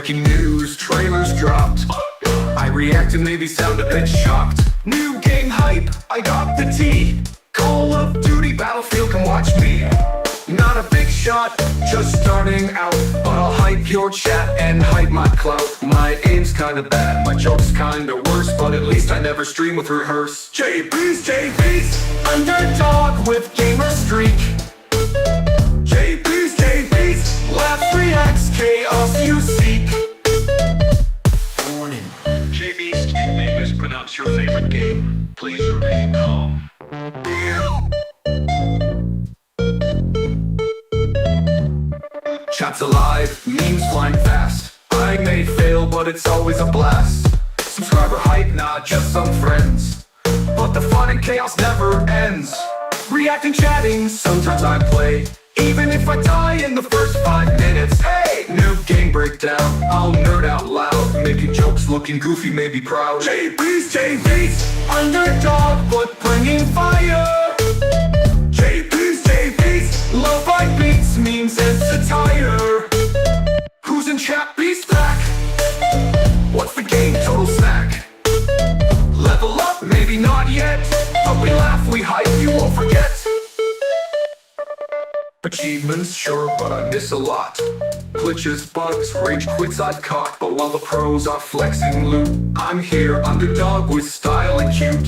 Breaking news, trailers dropped. I reacted, maybe sound a bit shocked. New game hype, I got the tea. Call of Duty, Battlefield, come watch me. Not a big shot, just starting out, but I'll hype your chat and hype my clout. My aim's kinda bad, my joke's kinda worse, but at least I never stream with rehearse. Jaybeazt, underdog with gamer streak. Jaybeazt, laughs, reacts, chaos you seek. Warning. Jaybeazt, you may mispronounce your favorite game. Please remain calm. Chat's alive, memes flying fast. I may fail, but it's always a blast. Subscriber hype, not just some friends, but the fun and chaos never ends. Reacting, chatting, sometimes I play, even if I die in the first 5 minutes. Hey, new game breakdown, I'll nerd out loud, making jokes, looking goofy, maybe proud. Jaybeazt, underdog, but bringing fire. Jaybeazt, love by beats, memes and satire. Who's in chat? Beast back. What's the game? Total snack. Level up? Maybe not yet, but we laugh, we hype, you won't forget. Achievements, sure, but I miss a lot. Glitches, bugs, rage quits I've caught, but while the pros are flexing loot, I'm here, underdog with style and cute.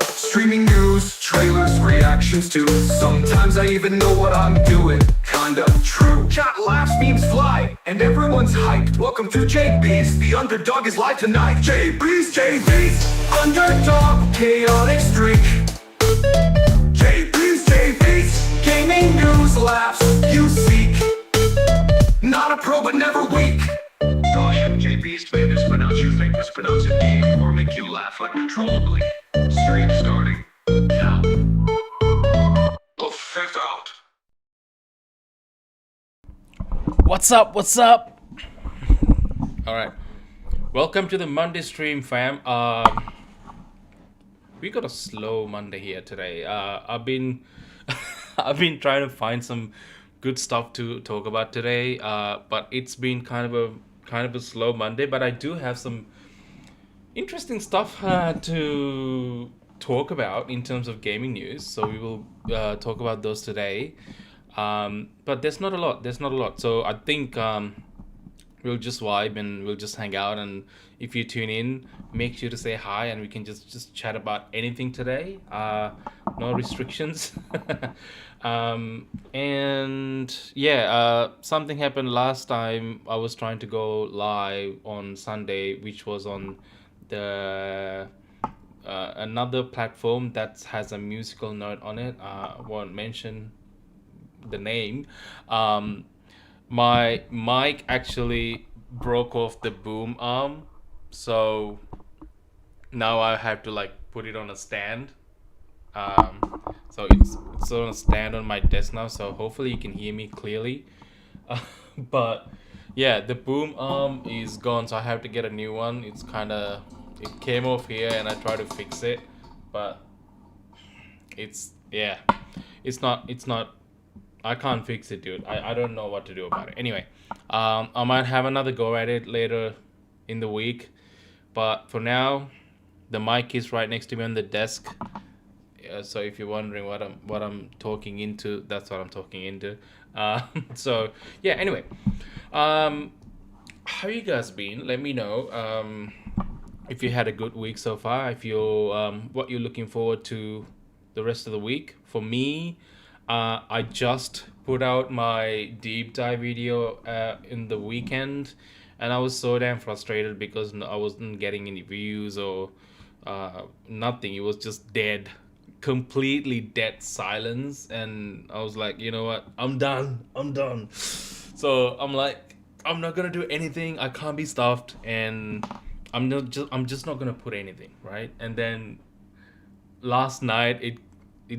Streaming news, trailers, reactions too. Sometimes I even know what I'm doing, kinda true. Chat laughs, memes fly, and everyone's hyped. Welcome to Jaybeazt, the underdog is live tonight. Jaybeazt, underdog, chaotic streak. Jaybeazt, gaming news, laughs you seek. Not a pro but never weak. Caution, Jaybeazt may mispronounce your thing, mispronounce a game, or make you laugh uncontrollably. Stream starting now. The fifth out. What's up? What's up? All right. Welcome to the Monday stream, fam. We got a slow Monday here today. I've been I've been trying to find some good stuff to talk about today. But it's been kind of a slow Monday. But I do have some interesting stuff to talk about in terms of gaming news. So we will talk about those today. But there's not a lot. So I think we'll just vibe and we'll just hang out. And if you tune in, make sure to say hi and we can just chat about anything today. No restrictions. And yeah, something happened last time. I was trying to go live on Sunday, which was on the another platform that has a musical note on it. Won't mention the name. My mic actually broke off the boom arm, so now I have to like put it on a stand. So it's on a stand on my desk now, so hopefully you can hear me clearly. But yeah, the boom arm is gone, so I have to get a new one. It came off here and I tried to fix it, but it's not I can't fix it, dude. I don't know what to do about it. Anyway, I might have another go at it later in the week, but for now, the mic is right next to me on the desk. So if you're wondering what I'm talking into, that's what I'm talking into. So yeah. Anyway, how you guys been? Let me know. If you had a good week so far. If you're what you're looking forward to the rest of the week. For me, I just put out my deep dive video in the weekend, and I was so damn frustrated because I wasn't getting any views or nothing. It was just dead, completely dead silence, and I was like, you know what? I'm done. So I'm like, I'm not gonna do anything. I can't be stuffed, and I'm just not gonna put anything, right? And then last night it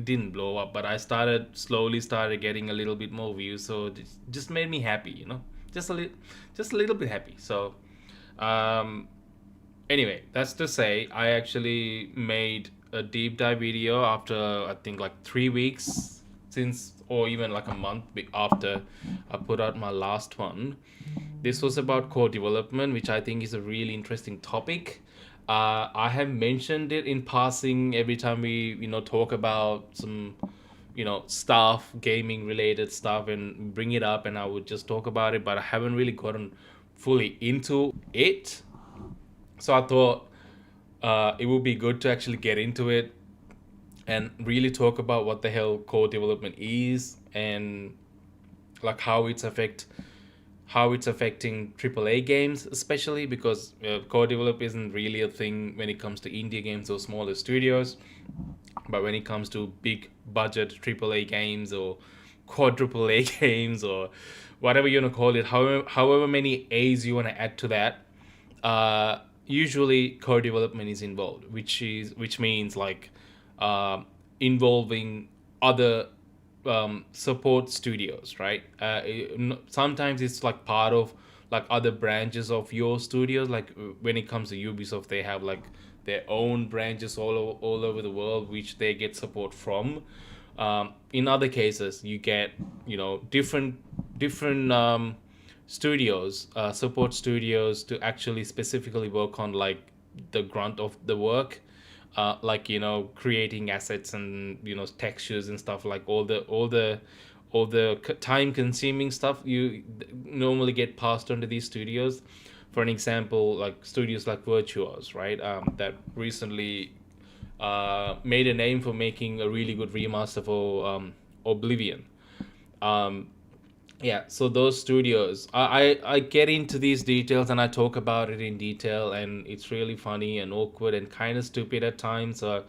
didn't blow up, but I slowly started getting a little bit more views, so it just made me happy, just a little bit happy. So anyway, that's to say, I actually made a deep dive video after I think like 3 weeks since, or even like a month after I put out my last one. This was about core development, which I think is a really interesting topic. I have mentioned it in passing every time we, talk about some, stuff, gaming related stuff, and bring it up, and I would just talk about it, but I haven't really gotten fully into it. So I thought it would be good to actually get into it and really talk about what the hell core development is, and like how it's affecting AAA games, especially because core develop isn't really a thing when it comes to indie games or smaller studios, but when it comes to big budget AAA games or quadruple A games or whatever you want to call it, however many A's you want to add to that, usually core development is involved, which means like uh, involving other support studios, right? Sometimes it's like part of like other branches of your studios. Like when it comes to Ubisoft, they have like their own branches all over the world, which they get support from. In other cases, you get different studios, support studios to actually specifically work on like the grunt of the work, like creating assets and textures and stuff, like all the time consuming stuff you normally get passed onto these studios. For an example, like studios like Virtuos, right? That recently made a name for making a really good remaster for Oblivion. Um, yeah, so those studios, I get into these details and I talk about it in detail, and it's really funny and awkward and kind of stupid at times. So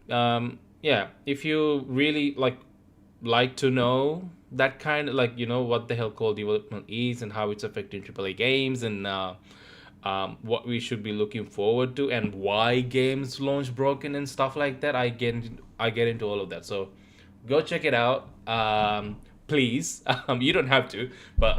yeah, if you really like to know that kind of, like, what the hell core development is and how it's affecting AAA games, and what we should be looking forward to, and why games launch broken and stuff like that, I get into all of that. So go check it out, please. You don't have to, but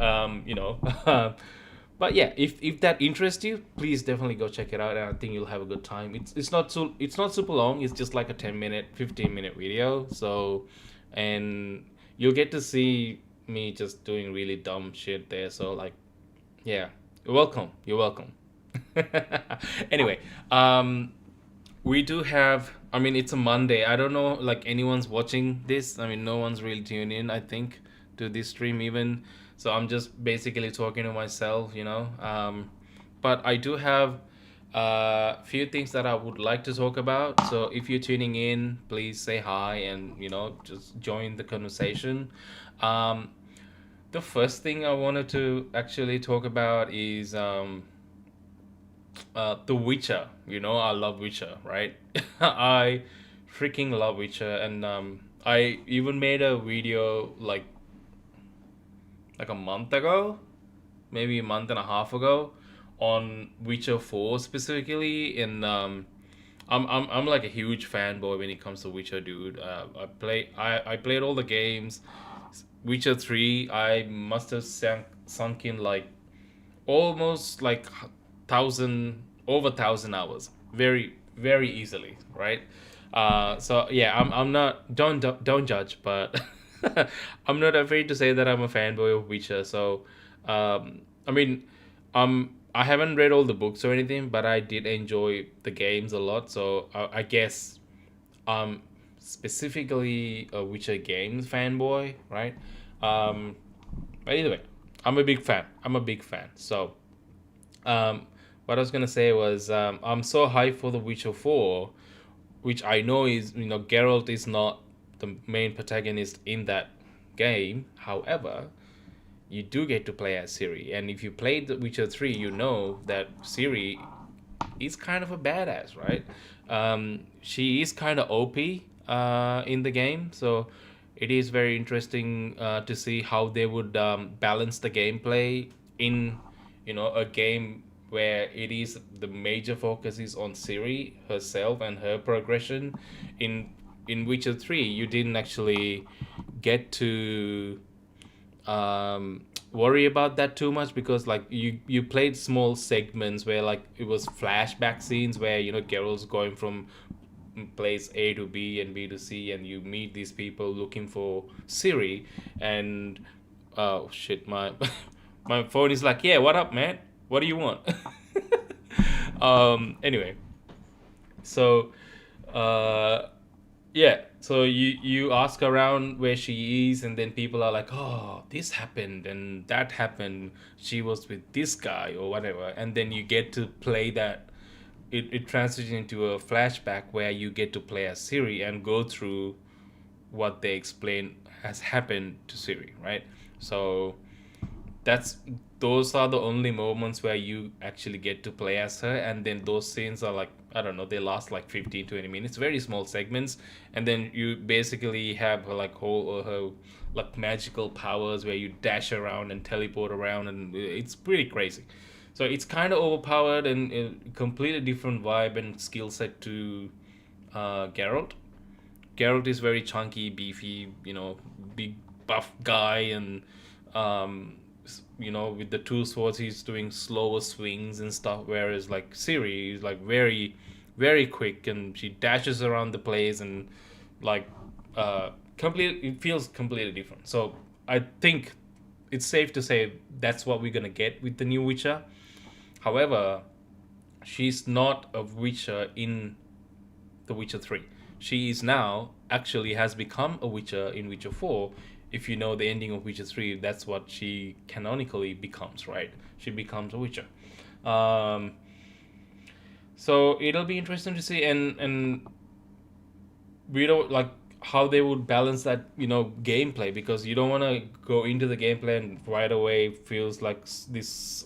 but yeah, if that interests you, please definitely go check it out, and I think you'll have a good time. It's not super long. It's just like a 10-minute, 15-minute video. So, and you'll get to see me just doing really dumb shit there. So like, yeah, you're welcome. Anyway, we do have, I mean, it's a Monday. I don't know like anyone's watching this. I mean, no one's really tuned in, I think, to this stream even. So I'm just basically talking to myself, but I do have a few things that I would like to talk about. So if you're tuning in, please say hi and just join the conversation. um the first thing I wanted to actually talk about is The Witcher. I love Witcher, right? I freaking love Witcher, and I even made a video like a month ago, maybe a month and a half ago, on Witcher 4 specifically, and I'm like a huge fanboy when it comes to Witcher, dude. I played all the games. Witcher 3, I must have sunk in like almost like thousand over 1,000 hours, very very easily, right? So yeah, I'm not, don't judge, but I'm not afraid to say that I'm a fanboy of Witcher. So I mean, I haven't read all the books or anything, but I did enjoy the games a lot. So I guess I'm specifically a Witcher games fanboy, right? um but either way, I'm a big fan. So um, what I was gonna say was, I'm so hyped for The Witcher 4, which I know is, Geralt is not the main protagonist in that game. However, you do get to play as Ciri, and if you played The Witcher 3, you know that Ciri is kind of a badass, right? She is kind of OP in the game, so it is very interesting to see how they would balance the gameplay in a game where it is the major focus is on Ciri herself and her progression. In Witcher 3, you didn't actually get to worry about that too much, because like you played small segments where like it was flashback scenes where Geralt's going from place A to B and B to C, and you meet these people looking for Siri, and oh shit, my my phone is like, yeah, what up, man? What do you want? Anyway, so uh, yeah, so you ask around where she is, and then people are like, oh, this happened and that happened. She was with this guy or whatever, and then you get to play that. It transitions into a flashback where you get to play as Siri and go through what they explain has happened to Siri, right? So that's those are the only moments where you actually get to play as her, and then those scenes are like, I don't know, they last like 15-20 minutes, very small segments, and then you basically have her like whole her like magical powers where you dash around and teleport around, and it's pretty crazy. So it's kind of overpowered and a completely different vibe and skill set to Geralt. Geralt is very chunky, beefy, big buff guy, and with the two swords, he's doing slower swings and stuff. Whereas like Ciri is like very, very quick, and she dashes around the place, and like it feels completely different. So I think it's safe to say that's what we're gonna get with the new Witcher. However, she's not a Witcher in The Witcher 3. She is now actually has become a Witcher in Witcher 4. If you know the ending of Witcher 3, that's what she canonically becomes, right? She becomes a Witcher. Um, so it'll be interesting to see, and we don't like how they would balance that, gameplay, because you don't want to go into the gameplay and right away feels like this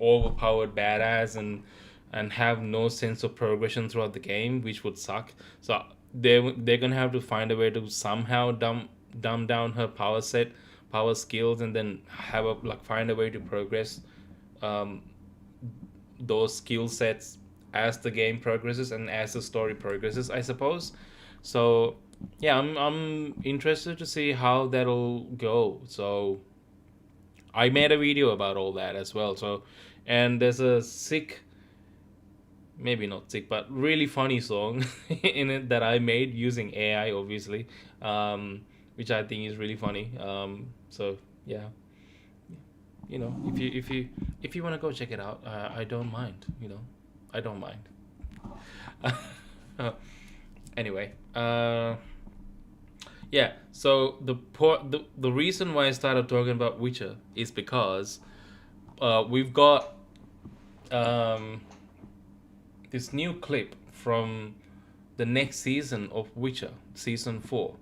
overpowered badass and have no sense of progression throughout the game, which would suck. So they're gonna have to find a way to somehow dumb down her power skills, and then find a way to progress um, those skill sets as the game progresses and as the story progresses, I suppose. So yeah, I'm interested to see how that'll go. So I made a video about all that as well. So, and there's a sick, maybe not sick, but really funny song in it that I made using AI, obviously, which I think is really funny. So yeah, if you want to go check it out, I don't mind. I don't mind. Anyway, yeah. So the reason why I started talking about Witcher is because we've got um, this new clip from the next season of Witcher, season 4.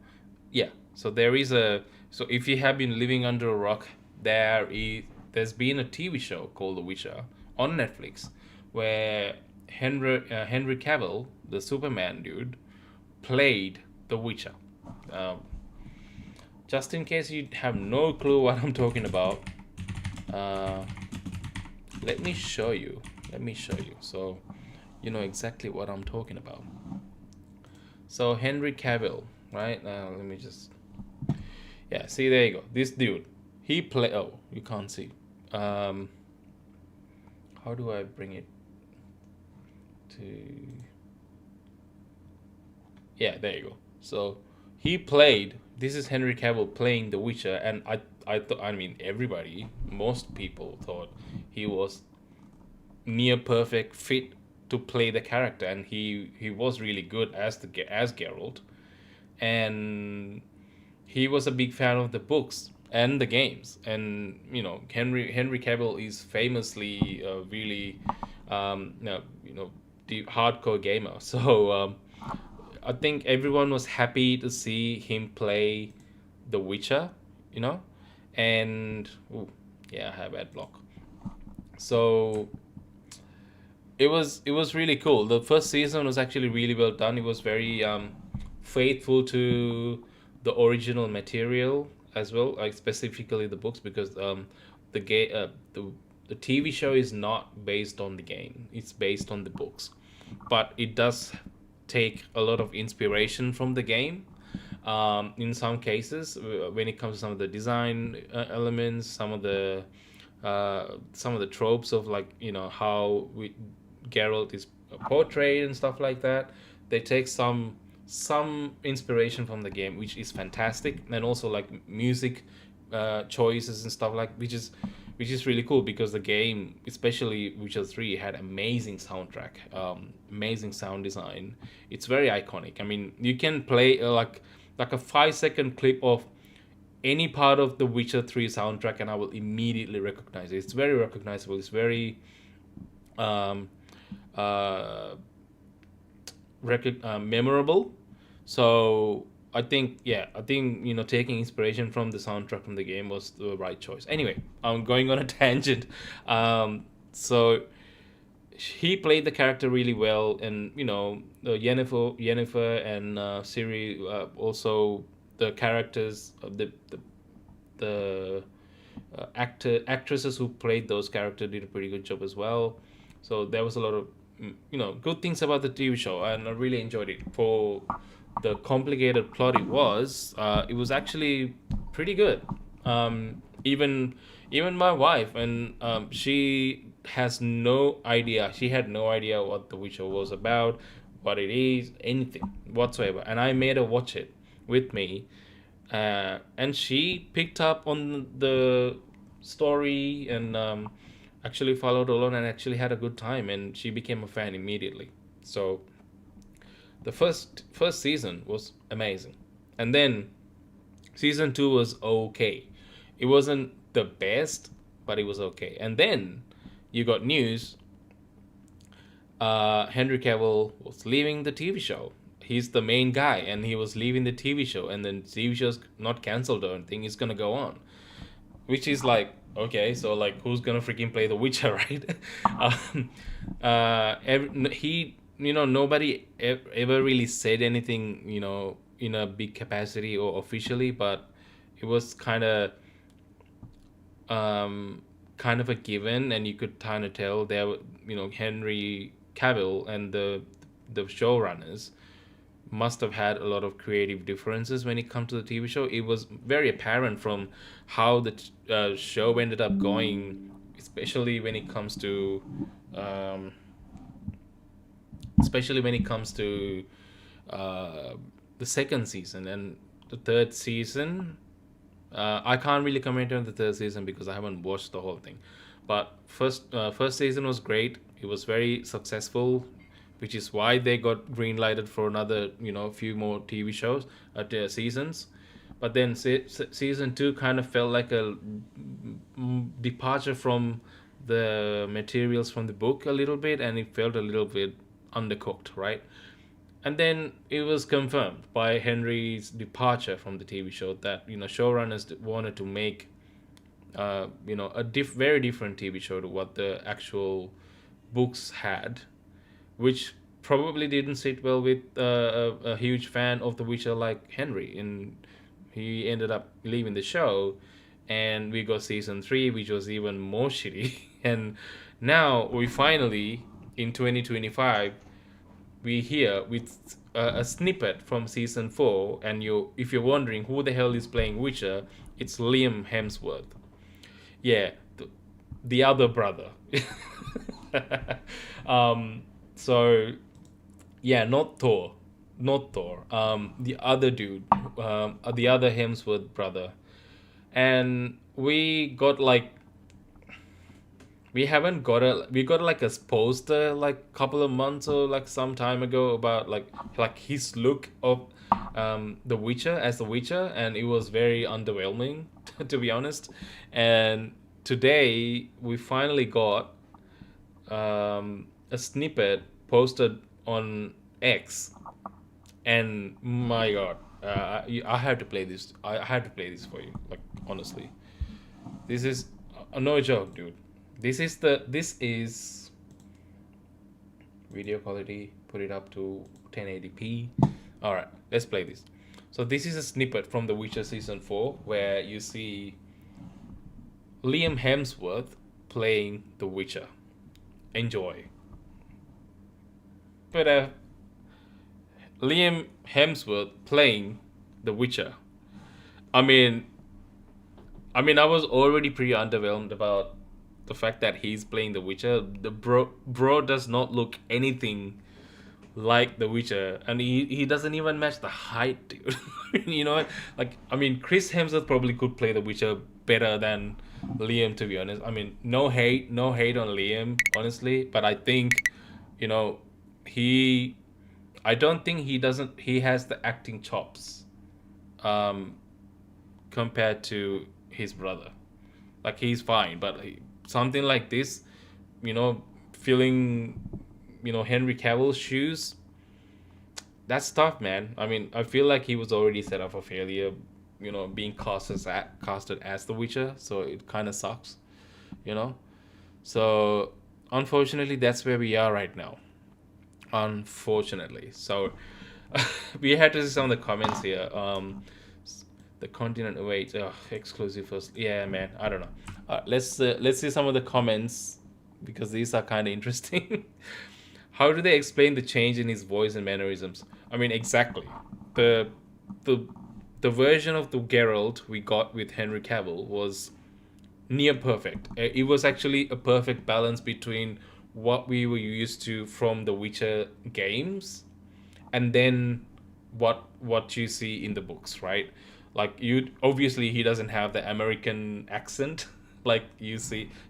Yeah. So if you have been living under a rock, there's been a TV show called The Witcher on Netflix, where Henry Cavill, the Superman dude, played The Witcher. Um, just in case you have no clue what I'm talking about, uh, let me show you. So you know exactly what I'm talking about. So Henry Cavill, right? Let me just. Yeah, see, there you go. This dude, he play. Oh, you can't see. How do I bring it to? Yeah, there you go. So he played. This is Henry Cavill playing The Witcher, and I mean, everybody, most people thought he was near perfect fit to play the character, and he was really good as Geralt, and he was a big fan of the books and the games, and Henry Cavill is famously really the hardcore gamer. So I think everyone was happy to see him play The Witcher, and ooh, yeah, I have ad block. So it was really cool. The first season was actually really well done. It was very faithful to the original material as well, like specifically the books, because the TV show is not based on the game. It's based on the books, but it does take a lot of inspiration from the game. In some cases, when it comes to some of the design elements, some of the tropes of, like, how Geralt is portrayed and stuff like that, they take some inspiration from the game, which is fantastic, and also like music choices and stuff like, which is really cool, because the game, especially Witcher 3, had amazing soundtrack, amazing sound design. It's very iconic. I mean, you can play like a 5-second clip of any part of the Witcher 3 soundtrack, and I will immediately recognize it. It's very recognizable. It's very um, uh, memorable. So I think taking inspiration from the soundtrack from the game was the right choice. Anyway, I'm going on a tangent. So he played the character really well, and Yennefer and Ciri, also the characters of the actresses who played those characters did a pretty good job as well. So there was a lot of good things about the TV show, and I really enjoyed it. For the complicated plot it was actually pretty good. Even my wife, and she had no idea what The Witcher was about, what it is, anything whatsoever, and I made her watch it with me, and she picked up on the story, and actually followed along, and actually had a good time, and she became a fan immediately. So the first season was amazing, and then season 2 was okay. It wasn't the best, but it was okay. And then you got news. Henry Cavill was leaving the TV show. He's the main guy, and he was leaving the TV show, and then TV show's not cancelled or anything. It's gonna go on, which is like, okay, so like, who's gonna freaking play The Witcher, right? Nobody ever really said anything, in a big capacity or officially, but it was kind of a given, and you could kind of tell there, Henry Cavill and the showrunners must have had a lot of creative differences when it comes to the TV show. It was very apparent from how the show ended up going, especially when it comes to the second season and the third season. I can't really comment on the third season because I haven't watched the whole thing. But first season was great. It was very successful, which is why they got greenlighted for another few more TV shows seasons. But then season 2 kind of felt like a departure from the materials from the book a little bit, and it felt a little bit undercooked, right? And then it was confirmed by Henry's departure from the TV show that showrunners wanted to make a very different TV show to what the actual books had, which probably didn't sit well with a huge fan of The Witcher like Henry, and he ended up leaving the show, and we got season 3, which was even more shitty. And now we finally, in 2025, we hear with a snippet from season 4, and if you're wondering who the hell is playing Witcher, it's Liam Hemsworth. Yeah, the other brother. So yeah, not Thor. The other dude, the other Hemsworth brother. And we got like a poster like couple of months or like some time ago about like his look of the Witcher as the Witcher, and it was very underwhelming to be honest. And today we finally got a snippet posted on X, and my god, I had to play this. I had to play this for you. Like honestly, this is no joke, dude. This is video quality. Put it up to 1080p. All right, let's play this. So this is a snippet from The Witcher season 4 where you see Liam Hemsworth playing The Witcher. Enjoy. But Liam Hemsworth playing The Witcher. I mean, I was already pretty underwhelmed about the fact that he's playing The Witcher. The bro does not look anything like The Witcher, and he doesn't even match the height, dude. You know, like I mean, Chris Hemsworth probably could play The Witcher better than Liam, to be honest. I mean, no hate on Liam, honestly, but I think, you know, he, I don't think he has the acting chops, um, compared to his brother. Like he's fine, but something like this, you know, filling, you know, Henry Cavill's shoes, that's tough, man. I mean, I feel like he was already set up for failure, you know, being casted as The Witcher, so it kind of sucks, you know. So unfortunately, that's where we are right now. Unfortunately, so we had to see some of the comments here. The continent wait, exclusive first. Yeah, man. I don't know. Let's see some of the comments because these are kind of interesting. How do they explain the change in his voice and mannerisms? I mean, exactly. The the the version of the Geralt we got with Henry Cavill was near perfect. It was actually a perfect balance between what we were used to from the Witcher games and then what you see in the books, right? Like you obviously he doesn't have the American accent like you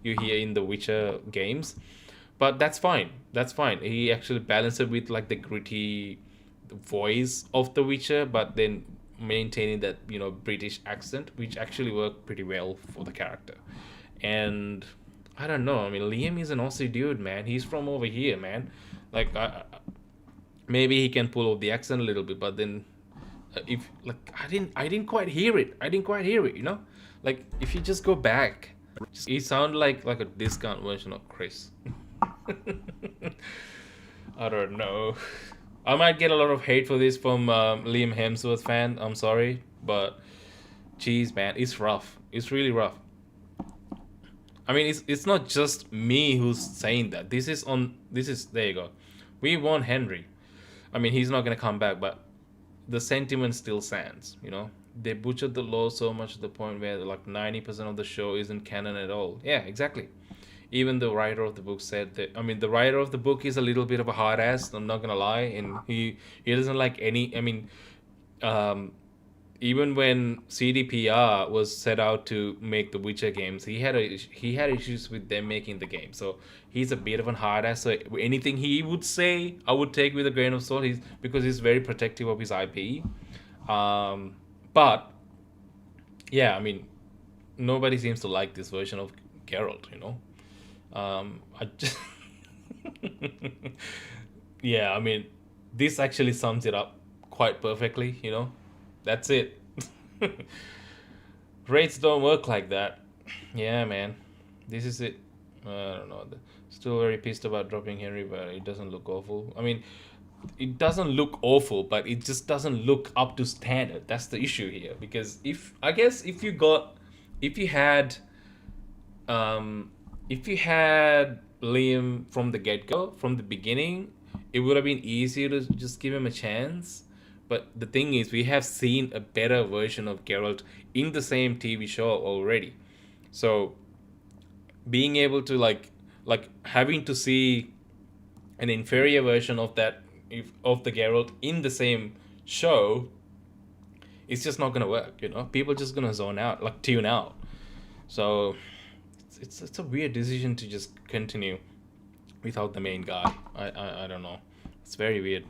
hear in the Witcher games, but that's fine. That's fine. He actually balanced it with like the gritty voice of the Witcher, but then maintaining that, you know, British accent, which actually worked pretty well for the character. And I don't know. I mean, Liam is an Aussie dude, man. He's from over here, man. Like, maybe he can pull off the accent a little bit, but then if like I didn't quite hear it. I didn't quite hear it. You know, like if you just go back, he sound like a discount version of Chris. I don't know. I might get a lot of hate for this from Liam Hemsworth fan. I'm sorry, but geez, man, it's rough. It's really rough. I mean, it's not just me who's saying that. This is there you go. We want Henry. I mean, he's not gonna come back, but the sentiment still stands. You know, they butchered the law so much to the point where like 90% of the show isn't canon at all. Yeah, exactly. Even the writer of the book said that. I mean, the writer of the book is a little bit of a hard ass. I'm not gonna lie, and he doesn't like any. I mean, um, even when CDPR was set out to make the Witcher games, he had issues with them making the game. So he's a bit of an hard ass. So anything he would say, I would take with a grain of salt. Because he's very protective of his IP. But yeah, I mean, nobody seems to like this version of Geralt. You know, I just yeah, I mean, this actually sums it up quite perfectly. You know, that's it. Rates don't work like that. Yeah, man. This is it. I don't know. Still very pissed about dropping Henry, but it doesn't look awful. I mean, it doesn't look awful, but it just doesn't look up to standard. That's the issue here. Because if you had, if you had Liam from the get go, from the beginning, it would have been easier to just give him a chance. But the thing is, we have seen a better version of Geralt in the same TV show already. So being able to like having to see an inferior version of that of the Geralt in the same show, it's just not gonna work. You know, people just gonna zone out, like tune out. So it's a weird decision to just continue without the main guy. I don't know. It's very weird.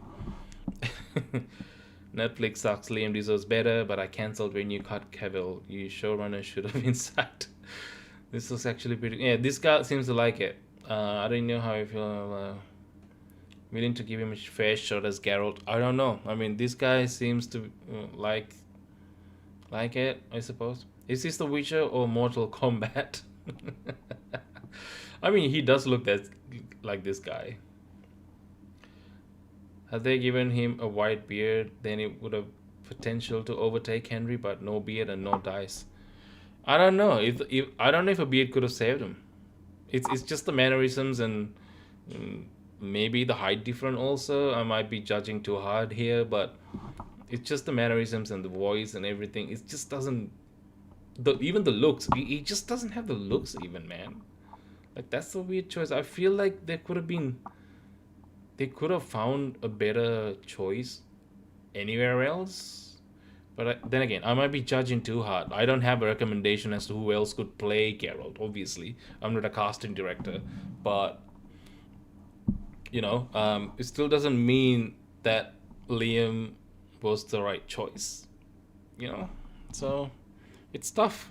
Netflix sucks. Liam deserves better, but I cancelled when you cut Cavill. You showrunner should have been sacked. This was actually pretty. Yeah, this guy seems to like it. I don't know how I feel. Willing to give him a fair shot as Geralt. I don't know. I mean, this guy seems to like it. I suppose. Is this The Witcher or Mortal Kombat? I mean, he does look like this guy. Had they given him a white beard, then it would have potential to overtake Henry, but no beard and no dice. I don't know. If I don't know if a beard could have saved him. It's just the mannerisms and maybe the height difference also. I might be judging too hard here, but it's just the mannerisms and the voice and everything. It just doesn't. Even the looks. He just doesn't have the looks even, man. Like that's a weird choice. I feel like there could have been they could have found a better choice anywhere else. But then again, I might be judging too hard. I don't have a recommendation as to who else could play Geralt. Obviously, I'm not a casting director, but it still doesn't mean that Liam was the right choice. You know, so it's tough.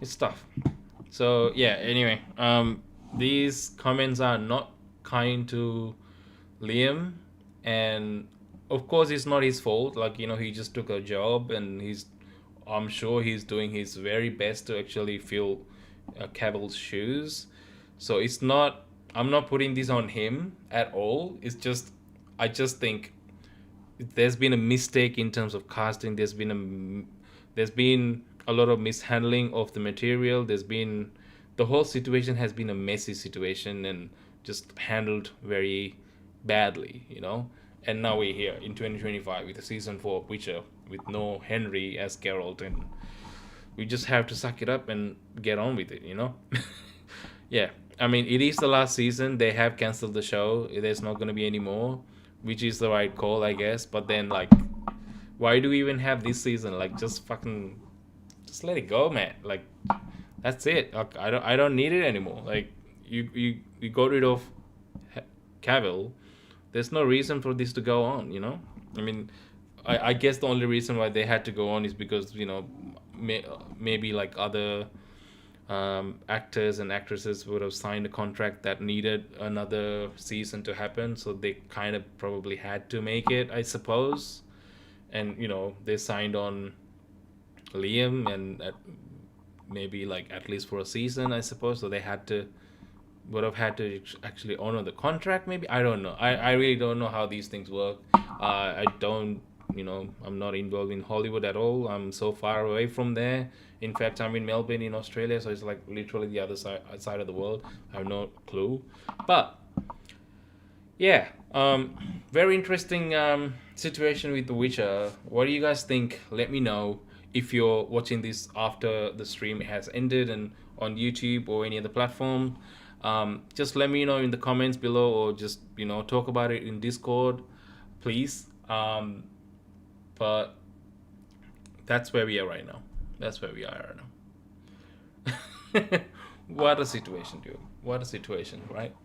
It's tough. So yeah. Anyway, these comments are not kind to Liam, and of course it's not his fault. Like he just took a job, and I'm sure he's doing his very best to actually fill Cavill's shoes. So it's not. I'm not putting this on him at all. It's just I just think there's been a mistake in terms of casting. There's been a lot of mishandling of the material. The whole situation has been a messy situation and just handled very badly, And now we're here in 2025 with the season 4 of Witcher with no Henry as Geralt, and we just have to suck it up and get on with it. Yeah, I mean, it is the last season. They have canceled the show. There's not going to be any more, which is the right call, I guess. But then, like, why do we even have this season? Like, just let it go, man. Like, that's it. Like, I don't need it anymore. Like, you got rid of Cavill. There's no reason for this to go on. I mean, I guess the only reason why they had to go on is because maybe like other actors and actresses would have signed a contract that needed another season to happen, so they kind of probably had to make it, I suppose. And they signed on Liam, and maybe like at least for a season, I suppose. So they would have had to actually honor the contract. Maybe, I don't know. I really don't know how these things work. I don't. I'm not involved in Hollywood at all. I'm so far away from there. In fact, I'm in Melbourne in Australia, so it's like literally the other side of the world. I have no clue. But yeah, very interesting situation with The Witcher. What do you guys think? Let me know if you're watching this after the stream has ended and on YouTube or any other platform. Just let me know in the comments below, or just talk about it in Discord, please. But that's where we are right now. That's where we are right now. What a situation, dude. What a situation, right?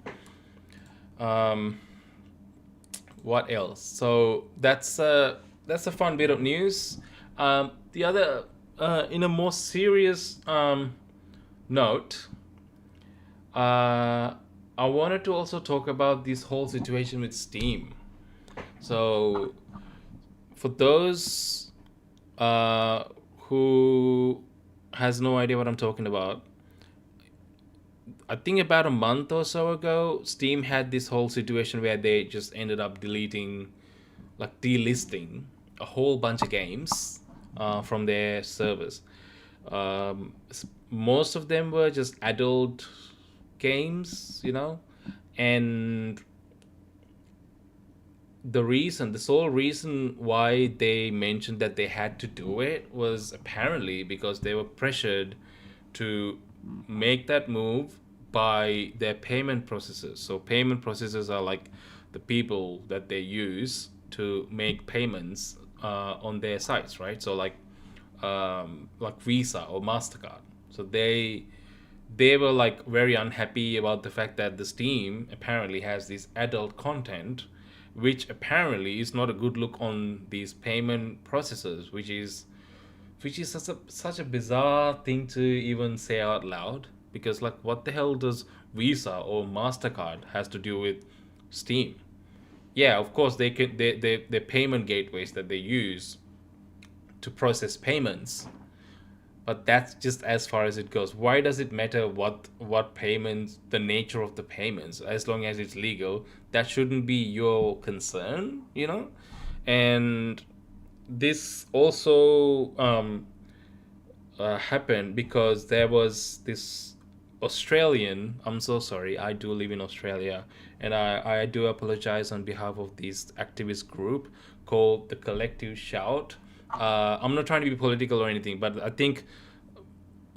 What else? So that's a fun bit of news. The other, in a more serious note, I wanted to also talk about this whole situation with Steam. So, for those who has no idea what I'm talking about, I think about a month or so ago, Steam had this whole situation where they just ended up delisting a whole bunch of games from their servers. Most of them were just adult games, and the sole reason why they mentioned that they had to do it was apparently because they were pressured to make that move by their payment processors. So payment processors are like the people that they use to make payments on their sites, right? So like Visa or MasterCard. So they were like very unhappy about the fact that the Steam apparently has this adult content, which apparently is not a good look on these payment processors, which is such a bizarre thing to even say out loud, because like, what the hell does Visa or MasterCard has to do with Steam? Yeah, of course they payment gateways that they use to process payments, but that's just as far as it goes. Why does it matter what payments, the nature of the payments? As long as it's legal, that shouldn't be your concern, And this also happened because there was this Australian. I'm so sorry. I do live in Australia, and I do apologize on behalf of this activist group called the Collective Shout. I'm not trying to be political or anything, but I think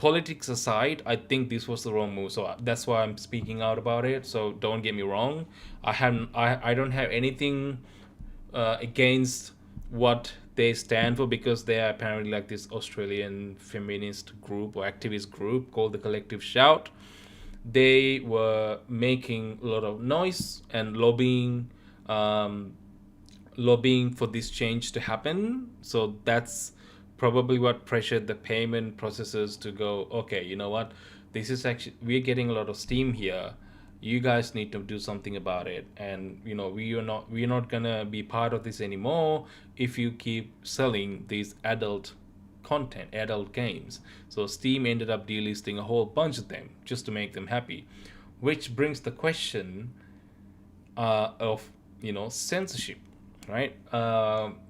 politics aside, I think this was the wrong move. So that's why I'm speaking out about it. So don't get me wrong. I don't have anything against what they stand for, because they are apparently like this Australian feminist group or activist group called the Collective Shout. They were making a lot of noise and um, lobbying for this change to happen. So that's probably what pressured the payment processors to go, okay, you know what? This is actually, we're getting a lot of steam here. You guys need to do something about it. And we're not gonna be part of this anymore if you keep selling these adult content, adult games. So Steam ended up delisting a whole bunch of them just to make them happy. Which brings the question of censorship, right?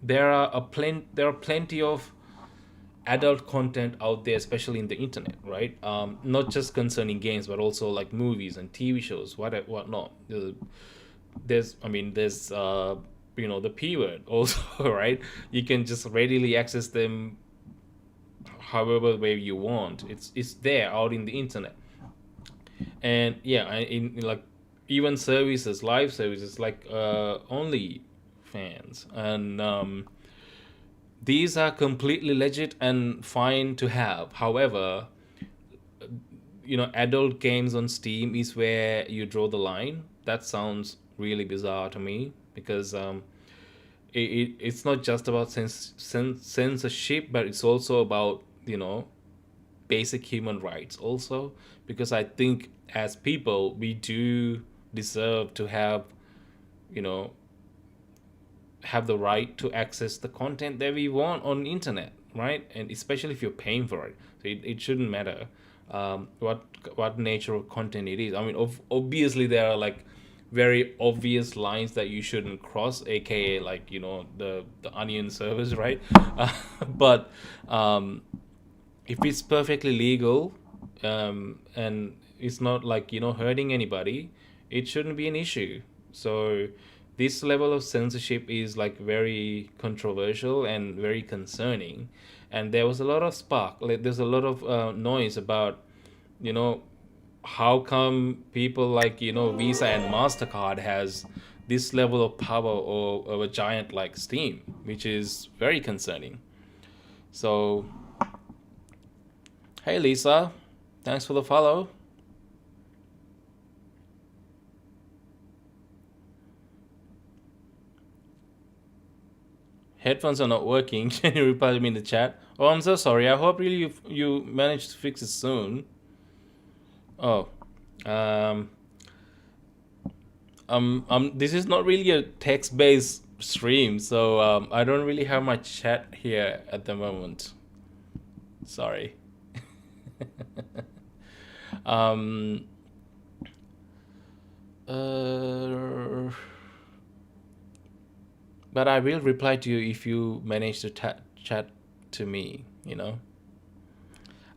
There are plenty of adult content out there, especially in the internet, right? Not just concerning games, but also like movies and TV shows, whatnot. There's the P word also, right? You can just readily access them however way you want. It's there out in the internet. And yeah, in like even services, live services like only fans, and these are completely legit and fine to have. However, adult games on Steam is where you draw the line. That sounds really bizarre to me, because it's not just about censorship, but it's also about basic human rights also, because I think as people we do deserve to you know have the right to access the content that we want on the internet, right? And especially if you're paying for it, so it shouldn't matter what nature of content it is. I mean, obviously there are like very obvious lines that you shouldn't cross, aka like the onion service, right? But if it's perfectly legal, and it's not like hurting anybody, it shouldn't be an issue. So this level of censorship is like very controversial and very concerning. And there was a lot of there's a lot of noise about you know how come people like Visa and MasterCard has this level of power of a giant like Steam, which is very concerning. So hey Lisa, thanks for the follow. Headphones are not working. Can you reply to me in the chat? Oh, I'm so sorry. I hope really you managed to fix it soon. Oh, um, this is not really a text-based stream, so I don't really have my chat here at the moment. Sorry. um, but I will reply to you if you manage to chat to me.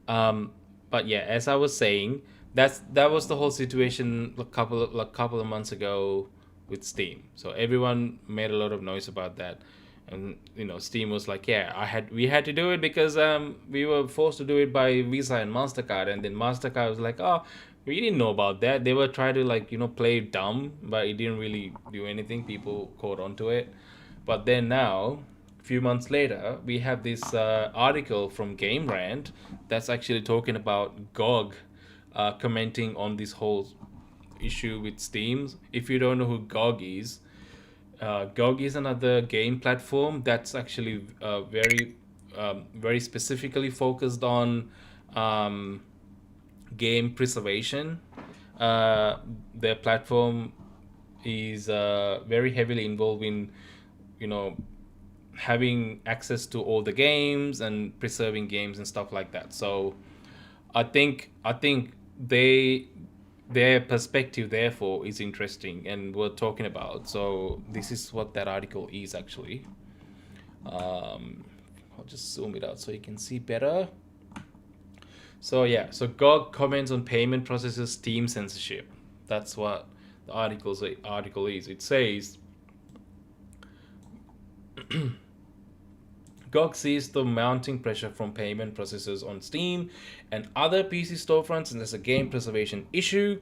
But yeah, as I was saying, that was the whole situation a couple of months ago with Steam. So everyone made a lot of noise about that, and Steam was like, yeah, we had to do it because we were forced to do it by Visa and Mastercard, and then Mastercard was like, oh, we didn't know about that. They were trying to like play dumb, but it didn't really do anything. People caught onto it, but then now, a few months later, we have this article from Game Rant that's actually talking about GOG commenting on this whole issue with Steam. If you don't know who GOG is another game platform that's actually very specifically focused on game preservation. Their platform is very heavily involved in having access to all the games and preserving games and stuff like that. So I think their perspective therefore is interesting and worth talking about. So this is what that article is actually. I'll just zoom it out so you can see better. So yeah, so GOG comments on payment processors Steam censorship. That's what the article is. It says GOG sees the mounting pressure from payment processors on Steam and other PC storefronts as a game preservation issue,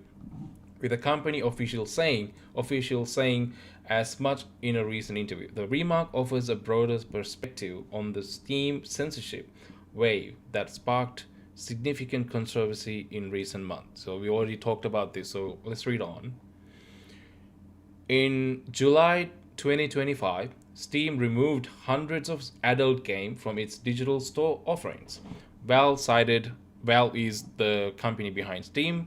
with the company official saying as much in a recent interview. The remark offers a broader perspective on the Steam censorship wave that sparked significant controversy in recent months. So we already talked about this, so let's read on. In July 2025, Steam removed hundreds of adult games from its digital store offerings. Valve is the company behind Steam,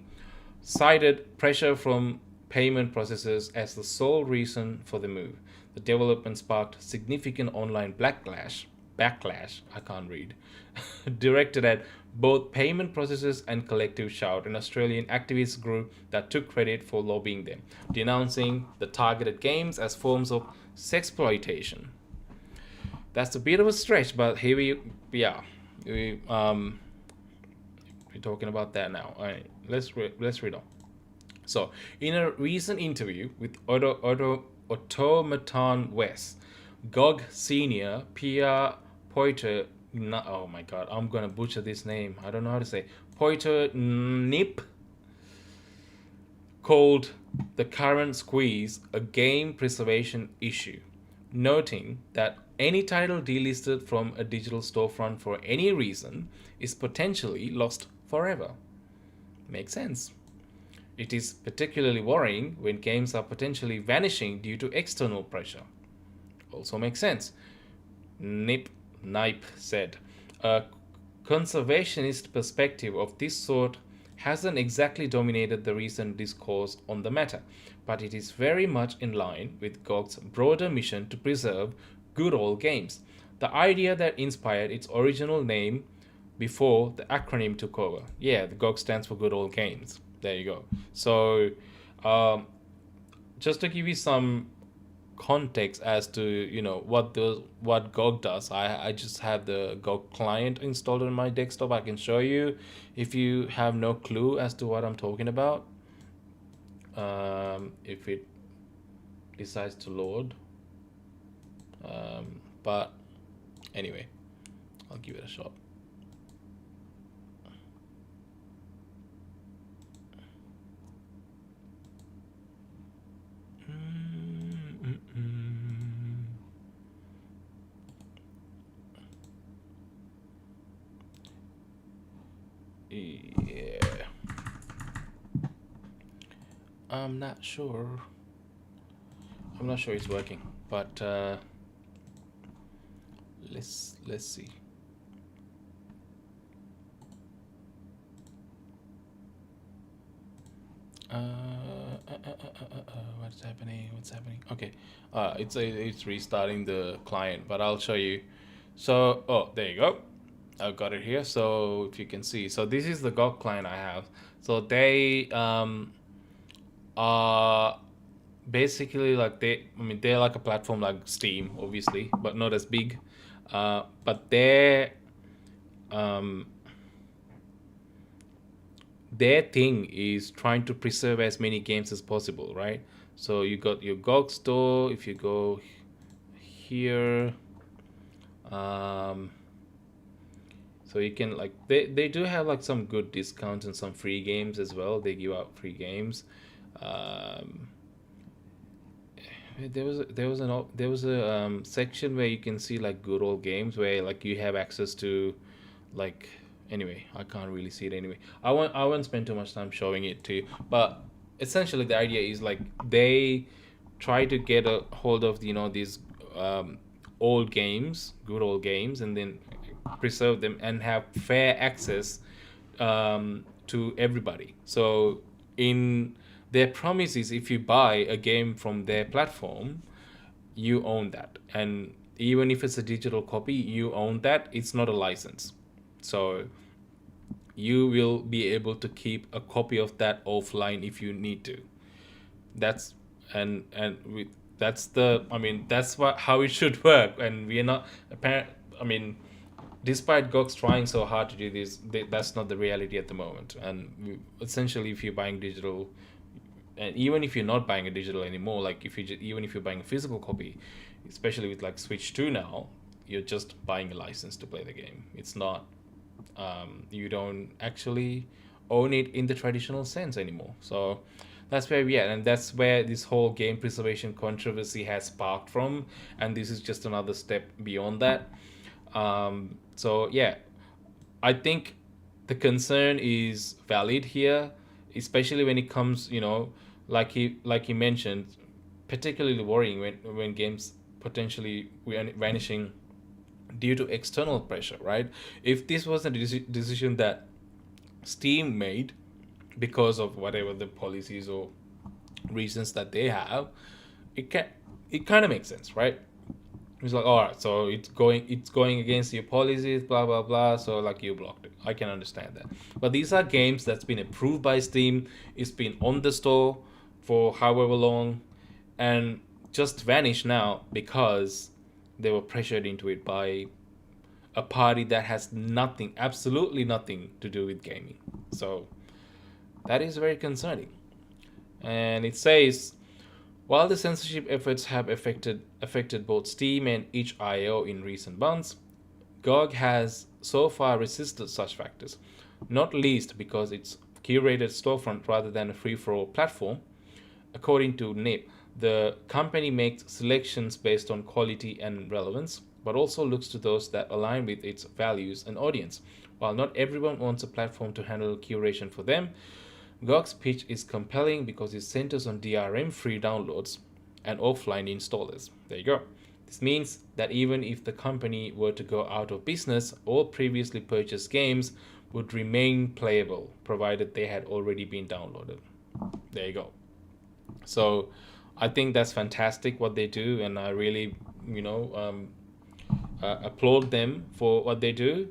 cited pressure from payment processors as the sole reason for the move. The development sparked significant online backlash, I can't read, directed at both payment processors and Collective Shout, an Australian activist group that took credit for lobbying them, denouncing the targeted games as forms of sexploitation. That's a bit of a stretch, but here we are. We're talking about that now. All right, let's read on. So, in a recent interview with Automaton West, GOG senior Pia Poiter, oh my god, I'm gonna butcher this name. I don't know how to say. Poiter Nip called the current squeeze a game preservation issue, noting that any title delisted from a digital storefront for any reason is potentially lost forever. Makes sense. It is particularly worrying when games are potentially vanishing due to external pressure. Also makes sense. Nipe said, a conservationist perspective of this sort hasn't exactly dominated the recent discourse on the matter, but it is very much in line with GOG's broader mission to preserve good old games, the idea that inspired its original name before the acronym took over. Yeah, the GOG stands for Good Old Games. There you go. So, just to give you some context as to what GOG does, I just have the GOG client installed on my desktop. I can show you if you have no clue as to what I'm talking about. If it decides to load, but anyway, I'll give it a shot. Yeah, I'm not sure it's working, but let's see. What's happening? Okay, it's restarting the client, but I'll show you. So, oh, there you go. I've got it here. So if you can see, so this is the GOG client I have. So they are basically like they're like a platform like Steam, obviously, but not as big. But their thing is trying to preserve as many games as possible, right? So you got your GOG store. If you go here, so you can like they do have like some good discounts and some free games as well. They give out free games. There was a section where you can see like good old games where like you have access to like, anyway, I can't really see it anyway. I won't spend too much time showing it to you, but essentially the idea is like they try to get a hold of these old games, good old games, and then preserve them and have fair access to everybody. So in their promise is if you buy a game from their platform, you own that, and even if it's a digital copy, you own that. It's not a license, so you will be able to keep a copy of that offline if you need to. That's that's how it should work, and we are not apparent. Despite GOG's trying so hard to do this, that's not the reality at the moment. And essentially, if you're buying digital, and even if you're not buying a digital anymore, like even if you're buying a physical copy, especially with like Switch 2 now, you're just buying a license to play the game. It's not, you don't actually own it in the traditional sense anymore. So that's where we are, and that's where this whole game preservation controversy has sparked from, and this is just another step beyond that. So yeah, I think the concern is valid here, especially when it comes, like he mentioned, particularly worrying when games potentially vanishing due to external pressure, right? If this was a decision that Steam made because of whatever the policies or reasons that they have, it can it kind of makes sense, right? It's like, all right, so it's going against your policies, blah blah blah. So like you blocked it. I can understand that. But these are games that's been approved by Steam. It's been on the store for however long, and just vanish now because they were pressured into it by a party that has nothing, absolutely nothing to do with gaming. So that is very concerning. And it says, while the censorship efforts have affected both Steam and itch.io in recent months, GOG has so far resisted such factors, not least because it's curated storefront rather than a free-for-all platform. According to NIP, the company makes selections based on quality and relevance, but also looks to those that align with its values and audience. While not everyone wants a platform to handle curation for them, GOG's pitch is compelling because it centers on DRM free downloads and offline installers. There you go. This means that even if the company were to go out of business, all previously purchased games would remain playable, provided they had already been downloaded. There you go. So I think that's fantastic what they do, and I really, applaud them for what they do.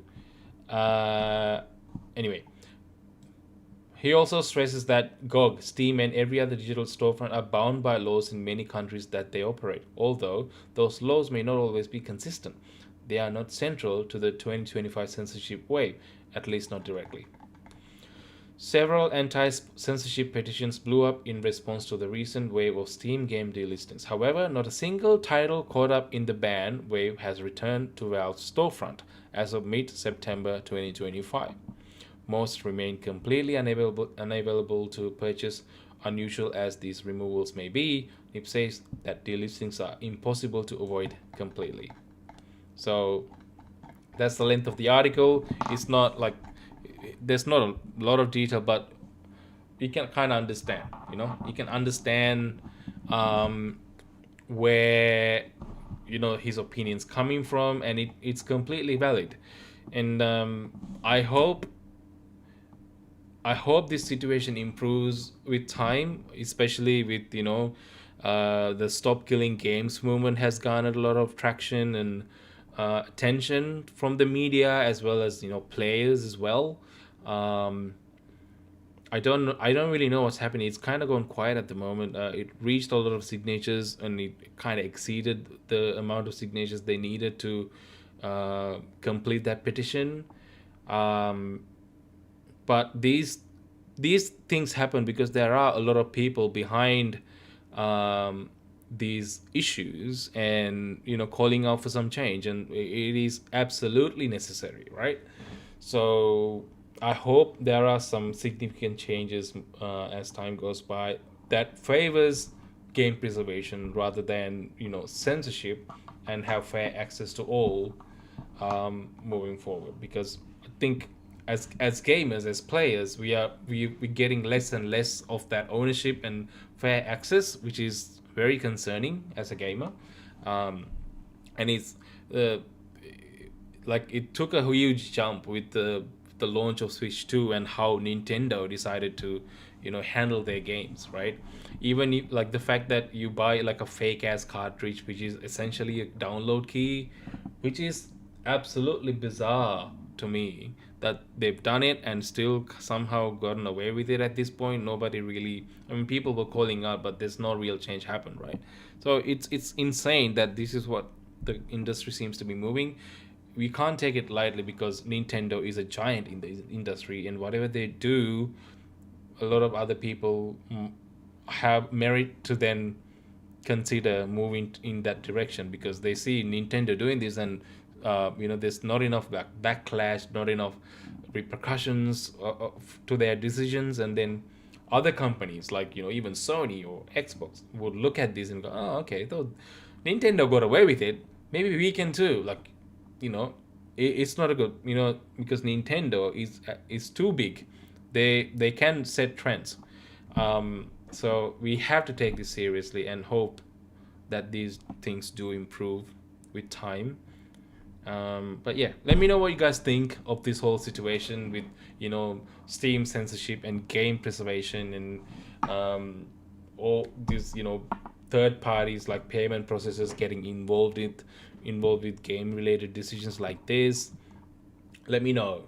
Anyway, he also stresses that GOG, Steam, and every other digital storefront are bound by laws in many countries that they operate, although those laws may not always be consistent. They are not central to the 2025 censorship wave, at least not directly. Several anti-censorship petitions blew up in response to the recent wave of Steam game delistings. However, not a single title caught up in the ban wave has returned to Valve's storefront as of mid-September 2025. Most remain completely unavailable to purchase. Unusual as these removals may be, it says that delistings are impossible to avoid completely. So that's the length of the article. It's not like there's not a lot of detail, but you can kind of understand. You can understand where his opinions coming from, and it's completely valid. And I hope this situation improves with time, especially with the Stop Killing Games movement has garnered a lot of traction and attention from the media as well as players as well. I don't really know what's happening. It's kind of gone quiet at the moment. It reached a lot of signatures and it kind of exceeded the amount of signatures they needed to complete that petition. But these things happen because there are a lot of people behind these issues and calling out for some change, and it is absolutely necessary, right? So I hope there are some significant changes as time goes by that favors game preservation rather than censorship, and have fair access to all moving forward. Because I think as gamers, as players, we're getting less and less of that ownership and fair access, which is very concerning as a gamer. And it's like it took a huge jump with the launch of Switch 2 and how Nintendo decided to handle their games, right? Even if, like, the fact that you buy like a fake ass cartridge which is essentially a download key, which is absolutely bizarre to me that they've done it and still somehow gotten away with it at this point. Nobody really, I mean, people were calling out, but there's no real change happened, right? So it's insane that this is what the industry seems to be moving. We can't take it lightly because Nintendo is a giant in the industry, and whatever they do, a lot of other people have merit to then consider moving in that direction because they see Nintendo doing this, and there's not enough backlash, not enough repercussions to their decisions, and then other companies like even Sony or Xbox would look at this and go, oh, okay, though Nintendo got away with it, maybe we can too. Like, it's not a good, because Nintendo is too big. They can set trends. So we have to take this seriously and hope that these things do improve with time. But yeah, let me know what you guys think of this whole situation with Steam censorship and game preservation, and all these third parties like payment processors getting involved with game related decisions like this. Let me know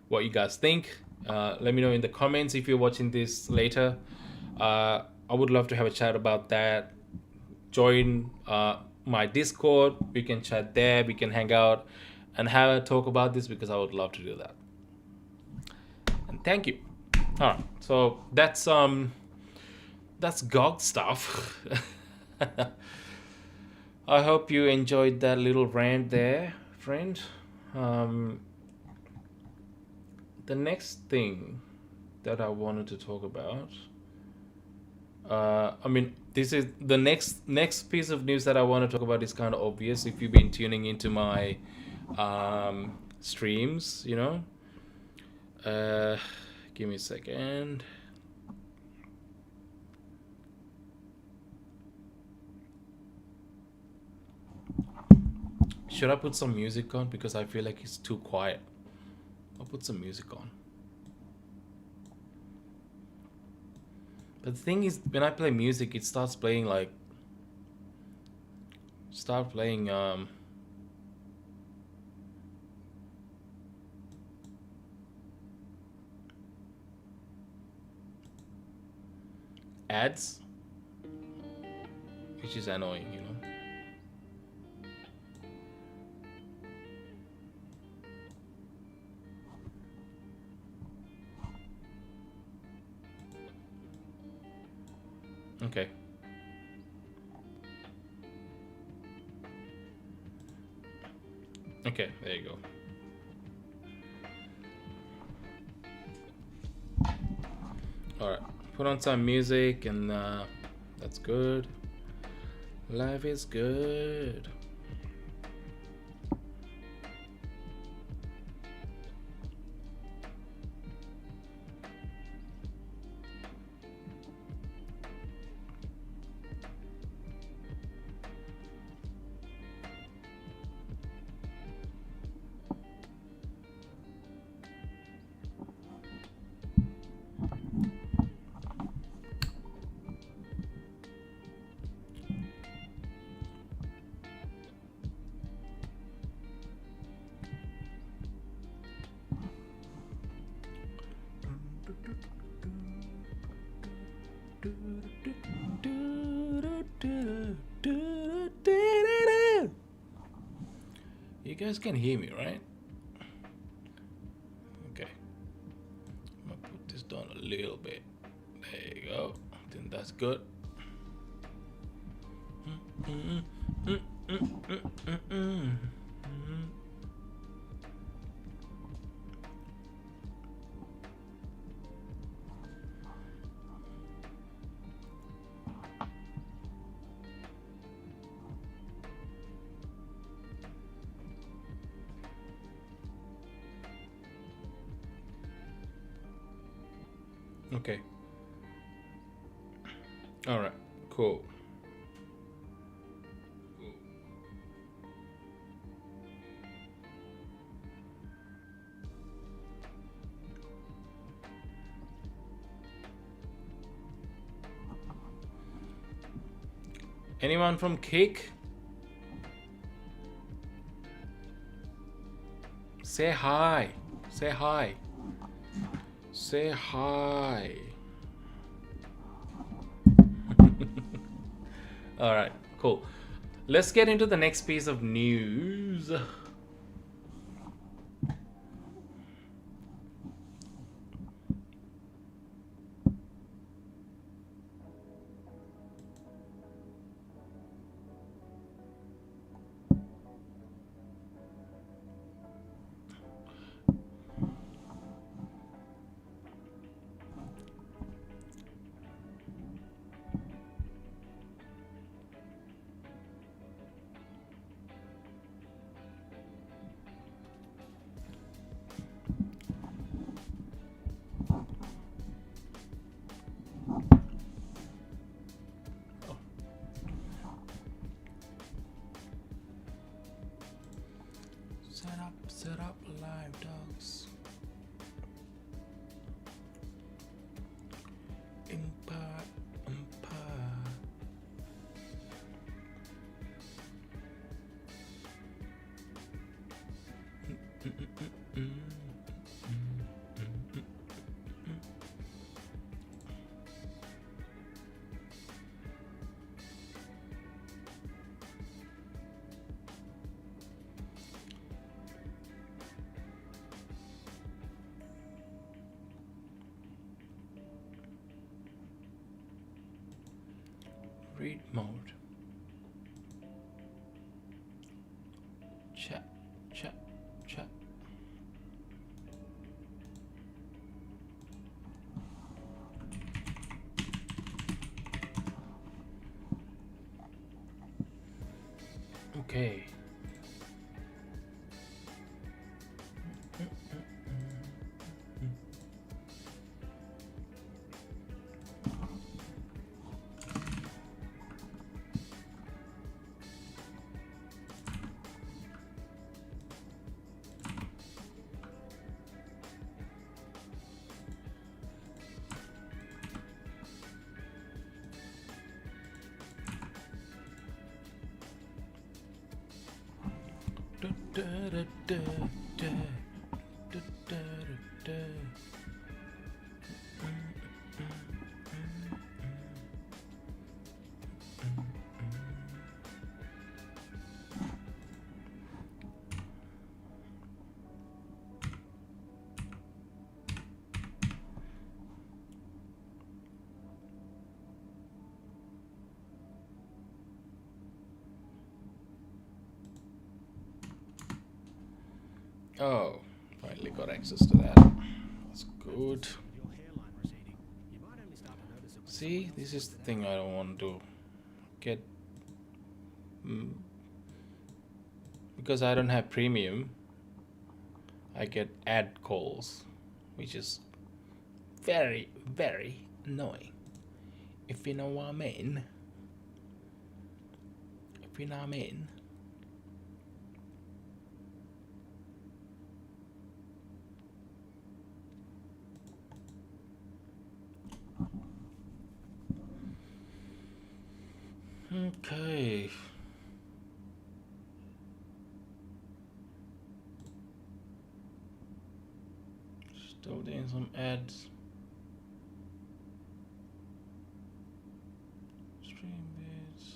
what you guys think. Let me know in the comments if you're watching this later. I would love to have a chat about that. Join my Discord. We can chat there. We can hang out and have a talk about this, because I would love to do that. And thank you. All right, so that's GOG stuff. I hope you enjoyed that little rant there, friend. The next thing that I wanted to talk about. This is the next piece of news that I want to talk about. Is kind of obvious if you've been tuning into my streams. Give me a second. Should I put some music on, because I feel like it's too quiet? I'll put some music on. But the thing is, when I play music, it starts playing ads, which is annoying, Okay. Okay, there you go. Alright, put on some music, and that's good. Life is good. You guys can hear me, right? Okay. I'm gonna put this down a little bit. There you go. I think that's good. Okay. All right. Cool. Anyone from Kick? Say hi. Say hi. Say hi. All right, cool. Let's get into the next piece of news. Set up live dogs. Empire. Read mode. Chat. Okay. Oh, finally got access to that. That's good. See, this is the thing I don't want to get. Because I don't have premium, I get ad calls, which is very, very annoying. If you know what I mean. If you know what I mean. Okay. Still doing some ads. Stream bits.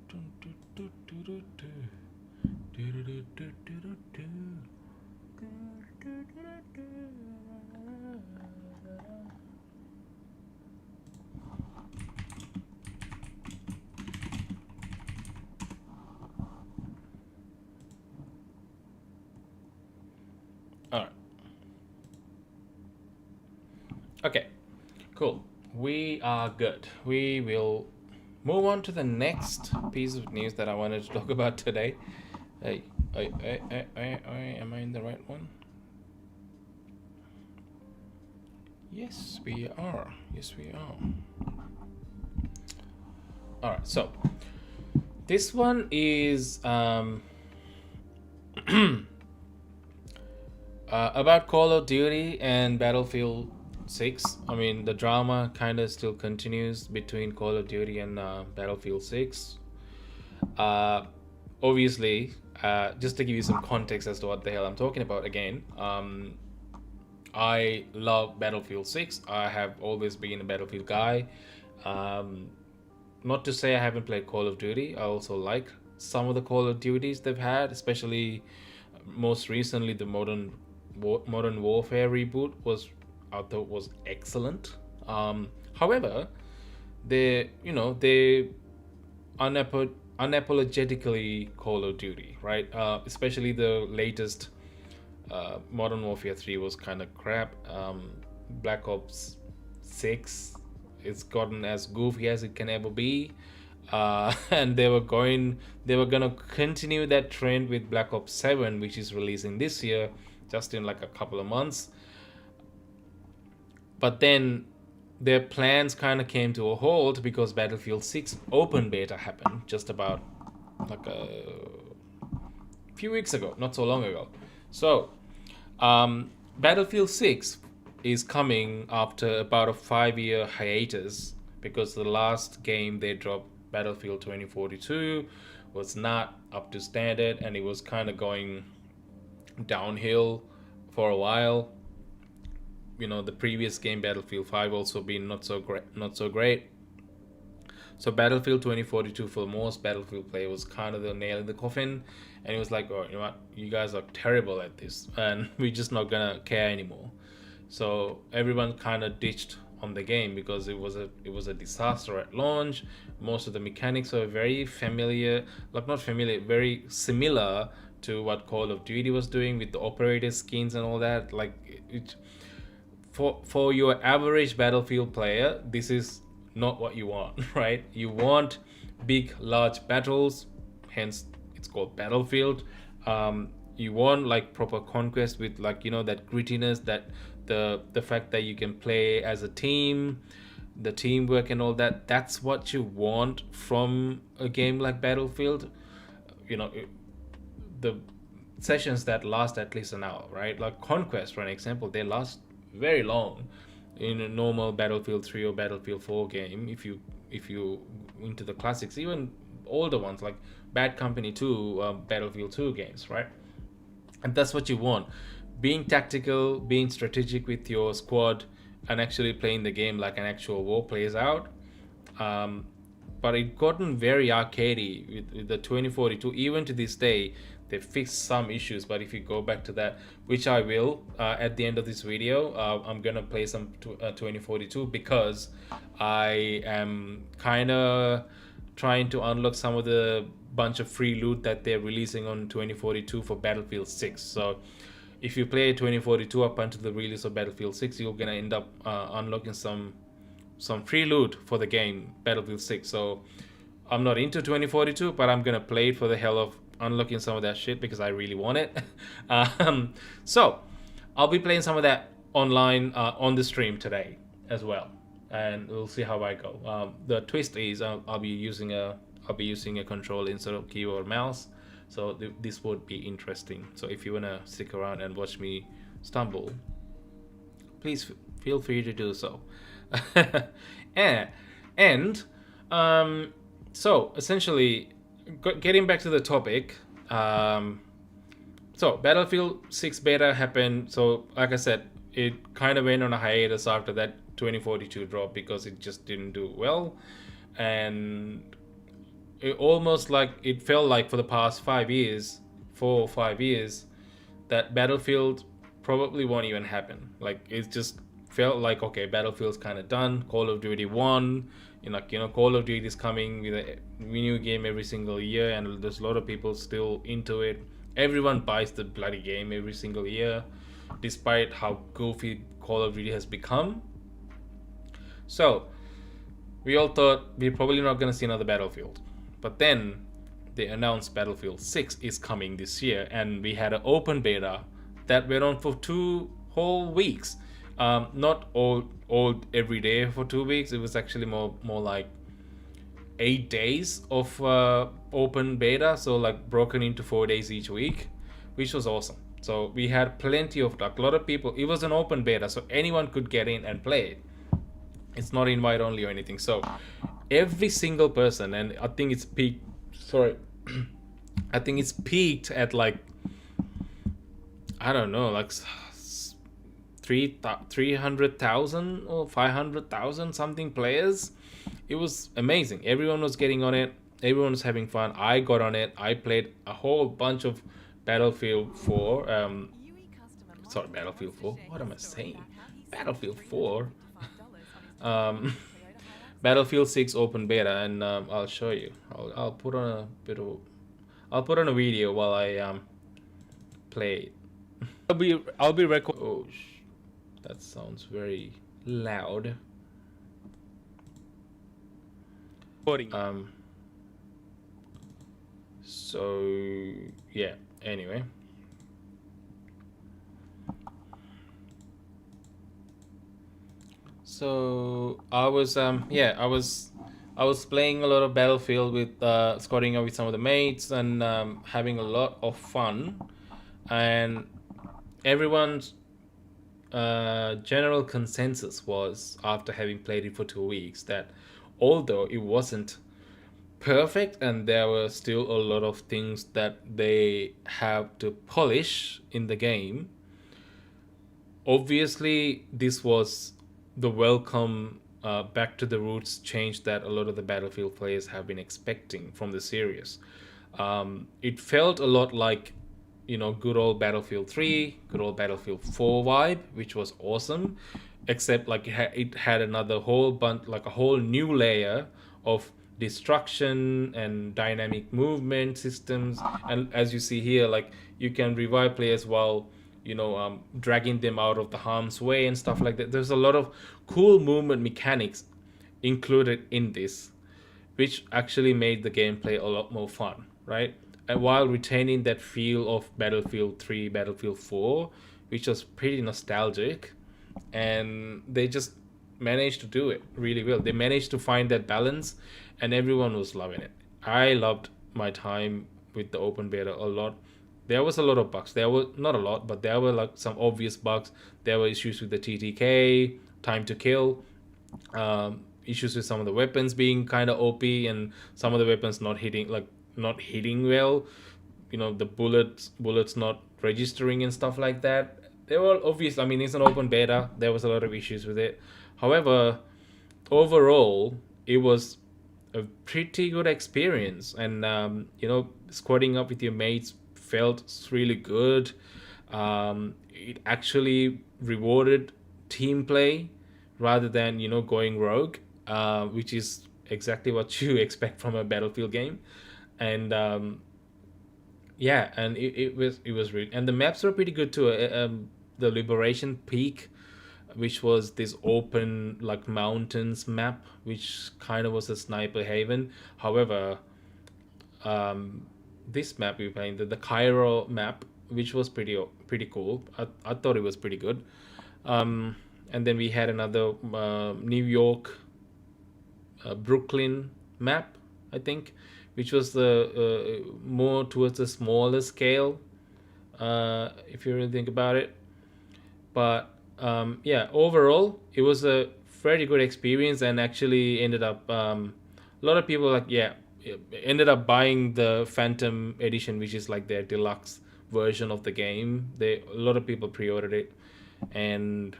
Dun, dun, dun, dun, dun, dun. Dun, dun, dun, dun, dun, dun. Alright. Okay, cool. We are good. We will move on to the next piece of news that I wanted to talk about today. Hey, am I in the right one? Yes, we are. Yes, we are. Alright, so this one is about Call of Duty and Battlefield 6. I mean, the drama kind of still continues between Call of Duty and Battlefield 6. Obviously, just to give you some context as to what the hell I'm talking about again, I love Battlefield 6. I have always been a Battlefield guy. Not to say I haven't played Call of Duty. I also like some of the Call of Duties they've had, especially most recently the Modern Warfare reboot I thought was excellent. However, they unapologetically Call of Duty, right? Especially the latest Modern Warfare 3 was kind of crap. Black Ops 6, it's gotten as goofy as it can ever be. And they were gonna continue that trend with Black Ops 7, which is releasing this year, just in like a couple of months. But then their plans kind of came to a halt because Battlefield 6 open beta happened just about like few weeks ago, not so long ago. So, Battlefield 6 is coming after about a 5-year hiatus because the last game they dropped, Battlefield 2042, was not up to standard and it was kind of going downhill for a while. You know, the previous game, Battlefield 5, also been not so great. So Battlefield 2042 for most Battlefield player was kind of the nail in the coffin, and it was like, oh, you know what, you guys are terrible at this, and we're just not gonna care anymore. So everyone kind of ditched on the game because it was a disaster at launch. Most of the mechanics were very familiar, like not familiar, very similar to what Call of Duty was doing with the operator skins and all that. Like for your average Battlefield player, this is not what you want, right? You want big, large battles, hence it's called Battlefield. You want like proper conquest with, like, you know, that grittiness, that the fact that you can play as a team, the teamwork and all that. That's what you want from a game like Battlefield. You know, the sessions that last at least an hour, right? Like Conquest, for an example, they last very long in a normal Battlefield 3 or Battlefield 4 game. If you into the classics, even older ones like Bad Company 2, Battlefield 2 games, right? And that's what you want. Being tactical, being strategic with your squad, and actually playing the game like an actual war plays out. But it gotten very arcadey with the 2042. Even to this day, they fixed some issues. But if you go back to that, which I will at the end of this video, I'm gonna play some 2042 because I am kind of trying to unlock some of the bunch of free loot that they're releasing on 2042 for Battlefield 6. So if you play 2042 up until the release of Battlefield 6, you're gonna end up unlocking some free loot for the game Battlefield 6. So I'm not into 2042, but I'm gonna play it for the hell of unlocking some of that shit because I really want it. So I'll be playing some of that online on the stream today as well, and we'll see how I go. The twist is I'll be using a control instead of keyboard mouse, so this would be interesting. So if you wanna stick around and watch me stumble, please feel free to do so. and so essentially, getting back to the topic, so Battlefield 6 beta happened. So like I said, it kind of went on a hiatus after that 2042 drop because it just didn't do well, and it almost like it felt like for the past 4 or 5 years, that Battlefield probably won't even happen. Like it just felt like, okay, Battlefield's kind of done. Call of Duty won. Call of Duty is coming with a new game every single year, and there's a lot of people still into it. Everyone buys the bloody game every single year, despite how goofy Call of Duty has become. So we all thought we're probably not going to see another Battlefield. But then they announced Battlefield 6 is coming this year, and we had an open beta that went on for 2 whole weeks. Not all every day for 2 weeks. It was actually more like 8 days of open beta, so like broken into 4 days each week, which was awesome. So we had plenty of luck. A lot of people. It was an open beta, so anyone could get in and play it. It's not invite only or anything. So every single person, and I think it's peaked. Sorry, I think it's peaked at like, I don't know, like 300,000 or 500,000 something players. It was amazing. Everyone was getting on it. Everyone was having fun. I got on it. I played a whole bunch of Battlefield 4. Sorry, Battlefield 4. What am I saying? Battlefield 4. Battlefield 6 open beta, and I'll show you. I'll put on a video while I play it. I'll be recording. Oh, that sounds very loud. So yeah. Anyway. So I was I was playing a lot of Battlefield with squatting up with some of the mates and having a lot of fun. And everyone's general consensus was, after having played it for 2 weeks, that although it wasn't perfect and there were still a lot of things that they have to polish in the game, obviously this was the welcome back to the roots change that a lot of the Battlefield players have been expecting from the series. It felt a lot like, good old Battlefield 3, good old Battlefield 4 vibe, which was awesome, except like it had another whole bunch, like a whole new layer of destruction and dynamic movement systems. And as you see here, like you can revive players while dragging them out of the harm's way and stuff like that. There's a lot of cool movement mechanics included in this, which actually made the gameplay a lot more fun, right? And while retaining that feel of Battlefield 3, Battlefield 4, which was pretty nostalgic, and they just managed to do it really well. They managed to find that balance, and everyone was loving it. I loved my time with the open beta a lot. There was a lot of bugs. There were not a lot, but there were like some obvious bugs. There were issues with the TTK, time to kill, issues with some of the weapons being kind of OP, and some of the weapons not hitting well. The bullets not registering and stuff like that. They were obvious. I mean, it's an open beta. There was a lot of issues with it. However, overall, it was a pretty good experience, and squatting up with your mates felt really good. It actually rewarded team play rather than going rogue, which is exactly what you expect from a Battlefield game. And yeah, and it was really, and the maps were pretty good too. The Liberation Peak, which was this open like mountains map, which kind of was a sniper haven. However, this map we were playing, the Cairo map, which was pretty cool. I thought it was pretty good. And then we had another New York, Brooklyn map, I think, which was the more towards a smaller scale, if you really think about it. But yeah, overall, it was a very good experience, and actually ended up a lot of people like ended up buying the Phantom Edition, which is like their deluxe version of the game. A lot of people pre-ordered it, and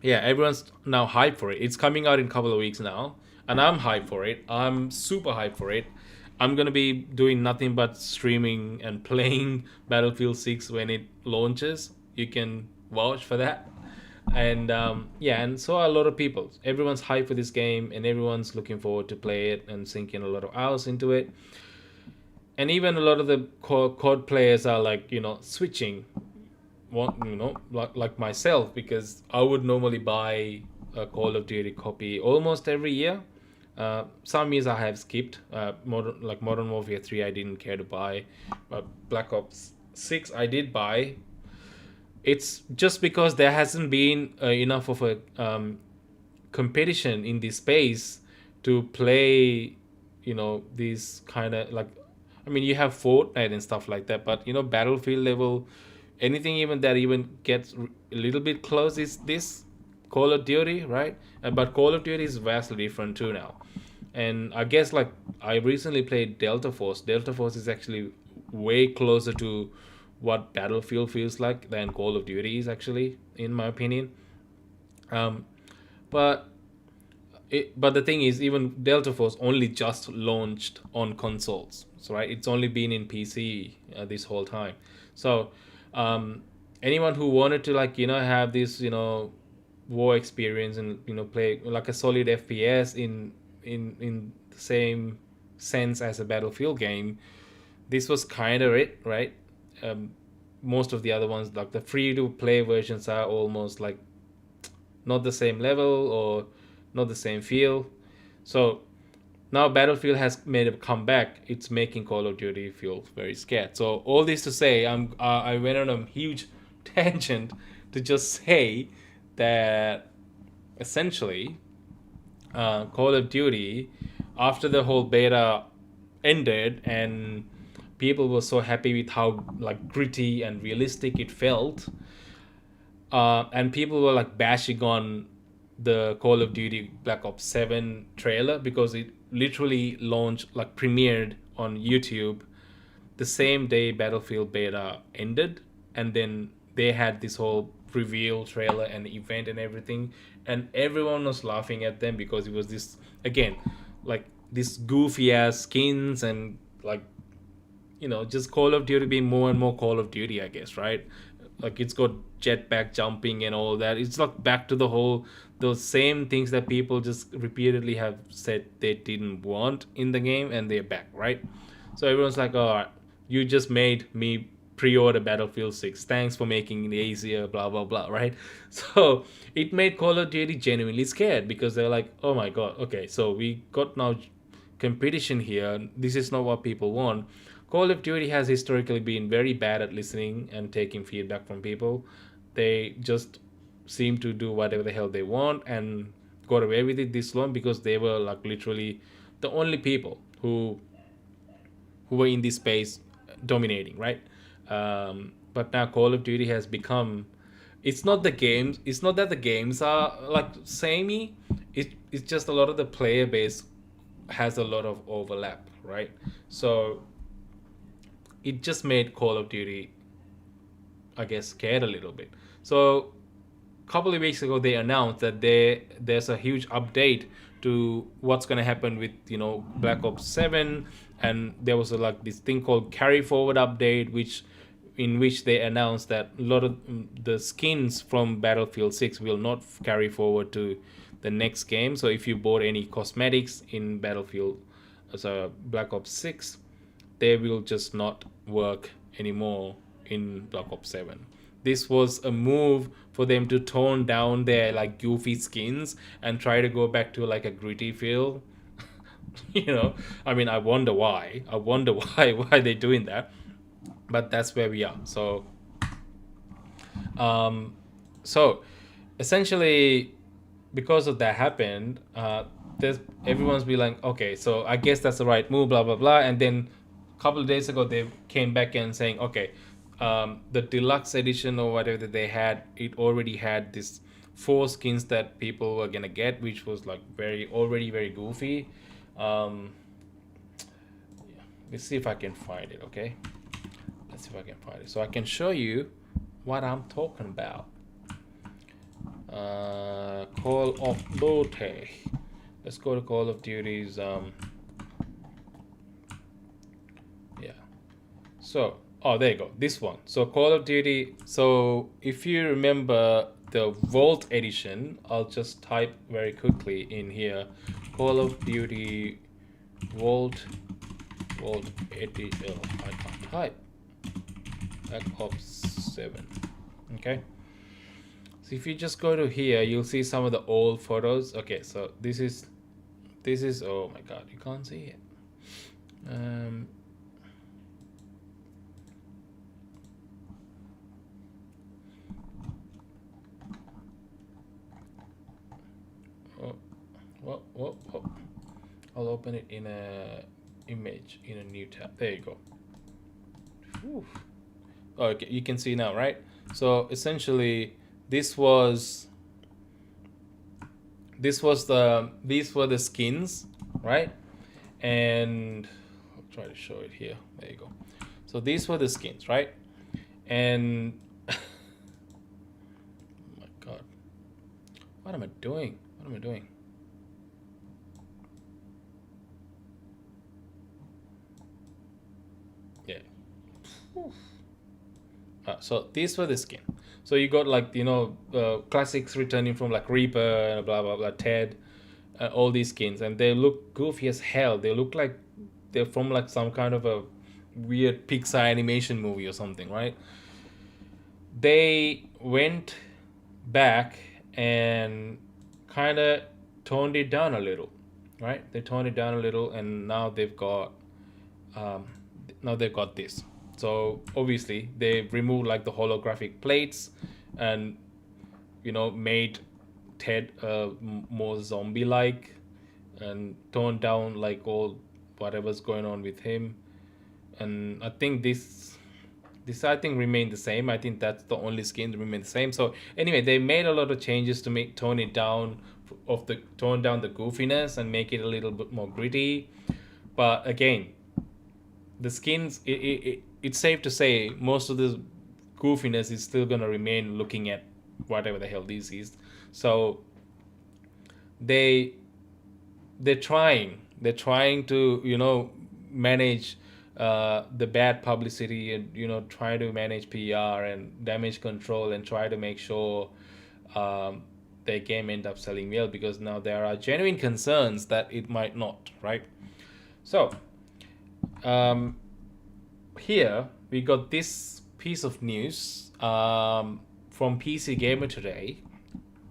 yeah, everyone's now hyped for it. It's coming out in a couple of weeks now, and I'm hyped for it. I'm super hyped for it. I'm gonna be doing nothing but streaming and playing Battlefield 6 when it launches. You can vouch for that. And yeah, and so are a lot of people. Everyone's hyped for this game, and everyone's looking forward to play it and sinking a lot of hours into it. And even a lot of the COD players are like, switching, like myself, because I would normally buy a Call of Duty copy almost every year. Some years I have skipped. Modern Warfare 3 I didn't care to buy, but Black Ops 6 I did buy. It's just because there hasn't been enough of a competition in this space to play, these kind of like, I mean, you have Fortnite and stuff like that, but Battlefield level, anything even that even gets a little bit close is this Call of Duty, right? But Call of Duty is vastly different too now. And I guess like I recently played Delta Force. Delta Force is actually way closer to what Battlefield feels like than Call of Duty is actually, in my opinion. Um, but but the thing is, even Delta Force only just launched on consoles, so right, it's only been in PC this whole time. So anyone who wanted to like have this war experience and play like a solid FPS in the same sense as a Battlefield game, this was kind of it, right? Most of the other ones, like the free to play versions, are almost like not the same level or not the same feel. So now Battlefield has made a comeback. It's making Call of Duty feel very scared. So all this to say, I went on a huge tangent to just say that essentially Call of Duty, after the whole beta ended and people were so happy with how like gritty and realistic it felt, and people were like bashing on the Call of Duty Black Ops 7 trailer because it literally launched, like premiered on YouTube the same day Battlefield beta ended, and then they had this whole reveal trailer and event and everything, and everyone was laughing at them because it was this, again, like this goofy ass skins and like, just Call of Duty being more and more Call of Duty, I guess, right? Like it's got jetpack jumping and all that. It's like back to the whole those same things that people just repeatedly have said they didn't want in the game, and they're back, right? So everyone's like, "Oh, you just made me pre-order Battlefield 6. Thanks for making it easier, blah blah blah," right? So it made Call of Duty genuinely scared because they're like, "Oh my god, okay, so we got now competition here. This is not what people want." Call of Duty has historically been very bad at listening and taking feedback from people. They just seem to do whatever the hell they want and got away with it this long because they were like literally the only people who were in this space dominating, right? But now Call of Duty has become. It's not the games. It's not that the games are like samey. It's just a lot of the player base has a lot of overlap, right? So it just made Call of Duty, I guess, scared a little bit. So a couple of weeks ago, they announced that there's a huge update to what's going to happen with Black Ops 7, and there was like this thing called carry forward update, in which they announced that a lot of the skins from Battlefield 6 will not carry forward to the next game. So if you bought any cosmetics in Battlefield, so Black Ops 6, they will just not work anymore in Black Ops 7. This was a move for them to tone down their like goofy skins and try to go back to like a gritty feel. I mean, I wonder why. I wonder why they're doing that. But that's where we are. So essentially, because of that happened, there's everyone's be like, okay, so I guess that's the right move, blah blah blah. And then a couple of days ago, they came back and saying, okay, the deluxe edition or whatever that they had, it already had this 4 skins that people were gonna get, which was like already very goofy. Let's see if I can find it. Okay, let's see if I can find it so I can show you what I'm talking about. Call of Duty. Let's go to Call of Duty's. Yeah. So, there you go. This one. So Call of Duty. So if you remember the Vault edition, I'll just type very quickly in here. Call of Duty Vault edition. I can't type. Black Ops 7. Okay. So if you just go to here, you'll see some of the old photos. Okay, so this is oh my god, you can't see it. Whoa. I'll open it in a image in a new tab. There you go. Whew. Okay, you can see now, right? So essentially, these were the skins, right? And I'll try to show it here. There you go. So these were the skins, right? And oh my god, what am I doing? Yeah. So these were the skin. So you got like classics returning from like Reaper and blah blah blah, Ted, all these skins, and they look goofy as hell. They look like they're from like some kind of a weird Pixar animation movie or something, right? They went back and kind of toned it down a little, right? They toned it down a little, and now they've got this. So obviously they removed like the holographic plates and made Ted more zombie-like, and tone down like all whatever's going on with him. And I think this I think remained the same. I think that's the only skin that remained the same. So anyway, they made a lot of changes to make tone down the goofiness and make it a little bit more gritty. But again, the skins, it's safe to say most of the goofiness is still gonna remain looking at whatever the hell this is. So they they're trying to manage the bad publicity, and try to manage PR and damage control, and try to make sure their game end up selling well, because now there are genuine concerns that it might not, right? So here we got this piece of news from PC Gamer today.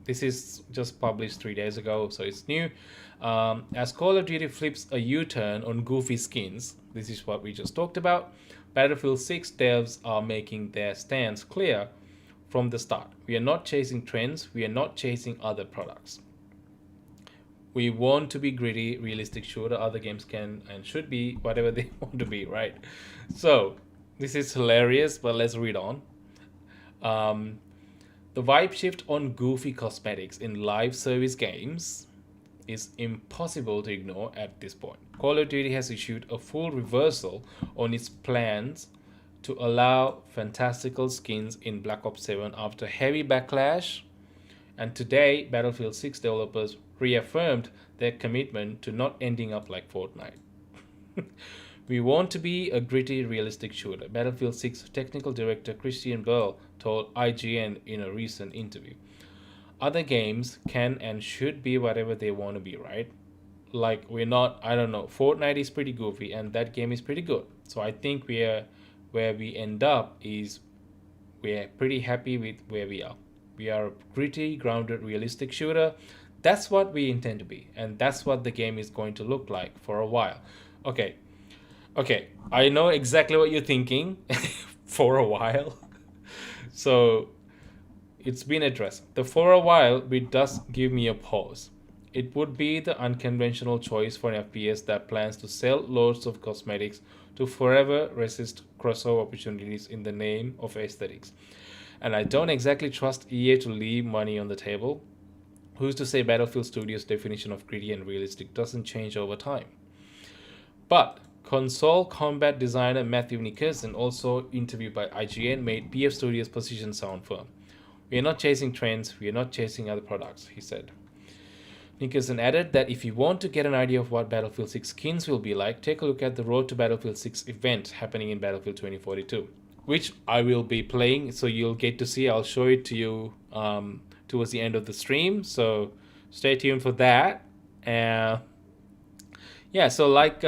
This is just published 3 days ago, so it's new. As Call of Duty flips a U-turn on goofy skins, this is what we just talked about, Battlefield 6 devs are making their stance clear from the start. We are not chasing trends, we are not chasing other products. We want to be gritty, realistic shooter. Other games can and should be whatever they want to be, right? So, this is hilarious, but let's read on. The vibe shift on goofy cosmetics in live service games is impossible to ignore at this point. Call of Duty has issued a full reversal on its plans to allow fantastical skins in Black Ops 7 after heavy backlash, and today Battlefield 6 developers reaffirmed their commitment to not ending up like Fortnite. We want to be a gritty, realistic shooter, Battlefield 6 technical director Christian Bell told IGN in a recent interview. Other games can and should be whatever they want to be, right? Like, we're not, I don't know, Fortnite is pretty goofy and that game is pretty good. So I think where we end up is we're pretty happy with where we are. We are a gritty, grounded, realistic shooter. That's what we intend to be, and that's what the game is going to look like for a while. Okay, I know exactly what you're thinking. For a while. So it's been addressed. The for a while bit does give me a pause. It would be the unconventional choice for an FPS that plans to sell loads of cosmetics to forever resist crossover opportunities in the name of aesthetics. And I don't exactly trust EA to leave money on the table. Who's to say Battlefield Studios' definition of gritty and realistic doesn't change over time? But console combat designer Matthew Nickerson, also interviewed by IGN, made BF Studios' position sound firm. We are not chasing trends, we are not chasing other products, he said. Nickerson added that if you want to get an idea of what Battlefield 6 skins will be like, take a look at the Road to Battlefield 6 event happening in Battlefield 2042, which I will be playing, so you'll get to see. I'll show it to you towards the end of the stream, so stay tuned for that. Yeah, so like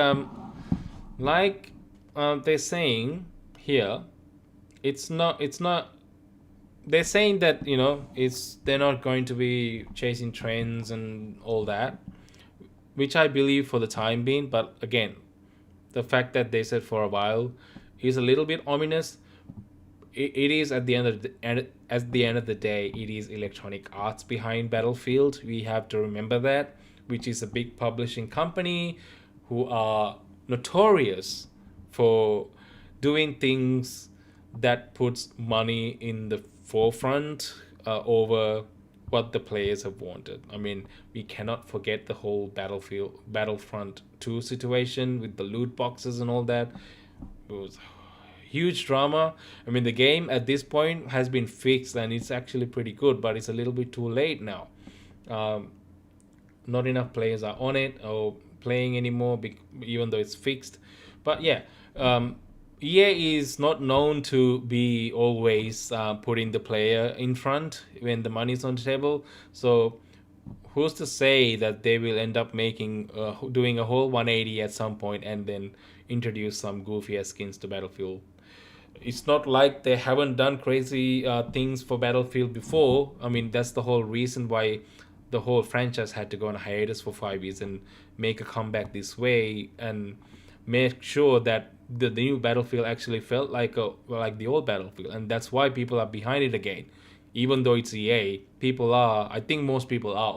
they're saying here, it's not they're saying that they're not going to be chasing trends and all that, which I believe for the time being. But again, the fact that they said for a while is a little bit ominous. It is at the end of the day, it is Electronic Arts behind Battlefield. We have to remember that, which is a big publishing company who are notorious for doing things that puts money in the forefront over what the players have wanted. I mean, we cannot forget the whole Battlefront 2 situation with the loot boxes and all that. It was huge drama. I mean, the game at this point has been fixed and it's actually pretty good, but it's a little bit too late now. Not enough players are on it or playing anymore, even though it's fixed. But yeah, EA is not known to be always putting the player in front when the money's on the table. So who's to say that they will end up doing a whole 180 at some point and then introduce some goofy ass skins to Battlefield? It's not like they haven't done crazy things for Battlefield before. I mean, that's the whole reason why the whole franchise had to go on hiatus for 5 years and make a comeback this way and make sure that the new Battlefield actually felt like the old Battlefield, and that's why people are behind it again. even though it's EA, I think most people are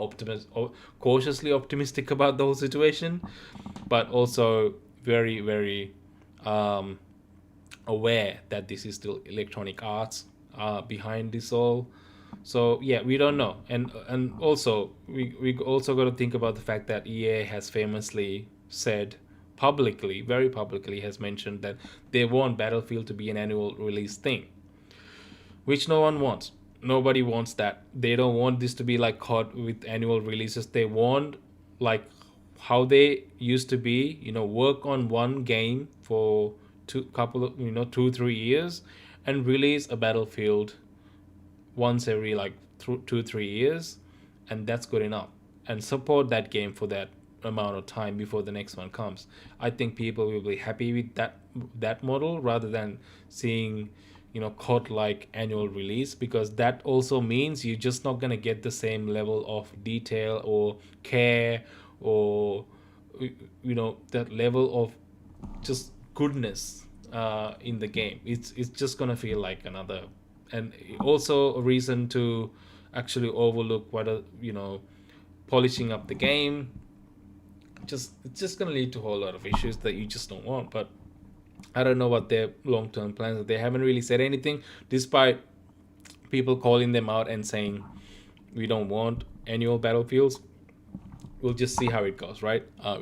cautiously optimistic about the whole situation, but also very, very um, aware that this is still Electronic Arts behind this all. So yeah, we don't know, and also we also got to think about the fact that EA has famously said publicly, very publicly, has mentioned that they want Battlefield to be an annual release thing, which no one wants. Nobody wants that. They don't want this to be like COD with annual releases. They want like how they used to be, work on one game for 2-3 years and release a Battlefield once every like 2-3 years, and that's good enough, and support that game for that amount of time before the next one comes. I think people will be happy with that model rather than seeing COD like annual release, because that also means you're just not going to get the same level of detail or care or that level of just goodness in the game. It's just gonna feel like another, and also a reason to actually overlook whether polishing up the game. It's just gonna lead to a whole lot of issues that you just don't want. But I don't know what their long term plans are. They haven't really said anything, despite people calling them out and saying we don't want annual Battlefields. We'll just see how it goes, right? I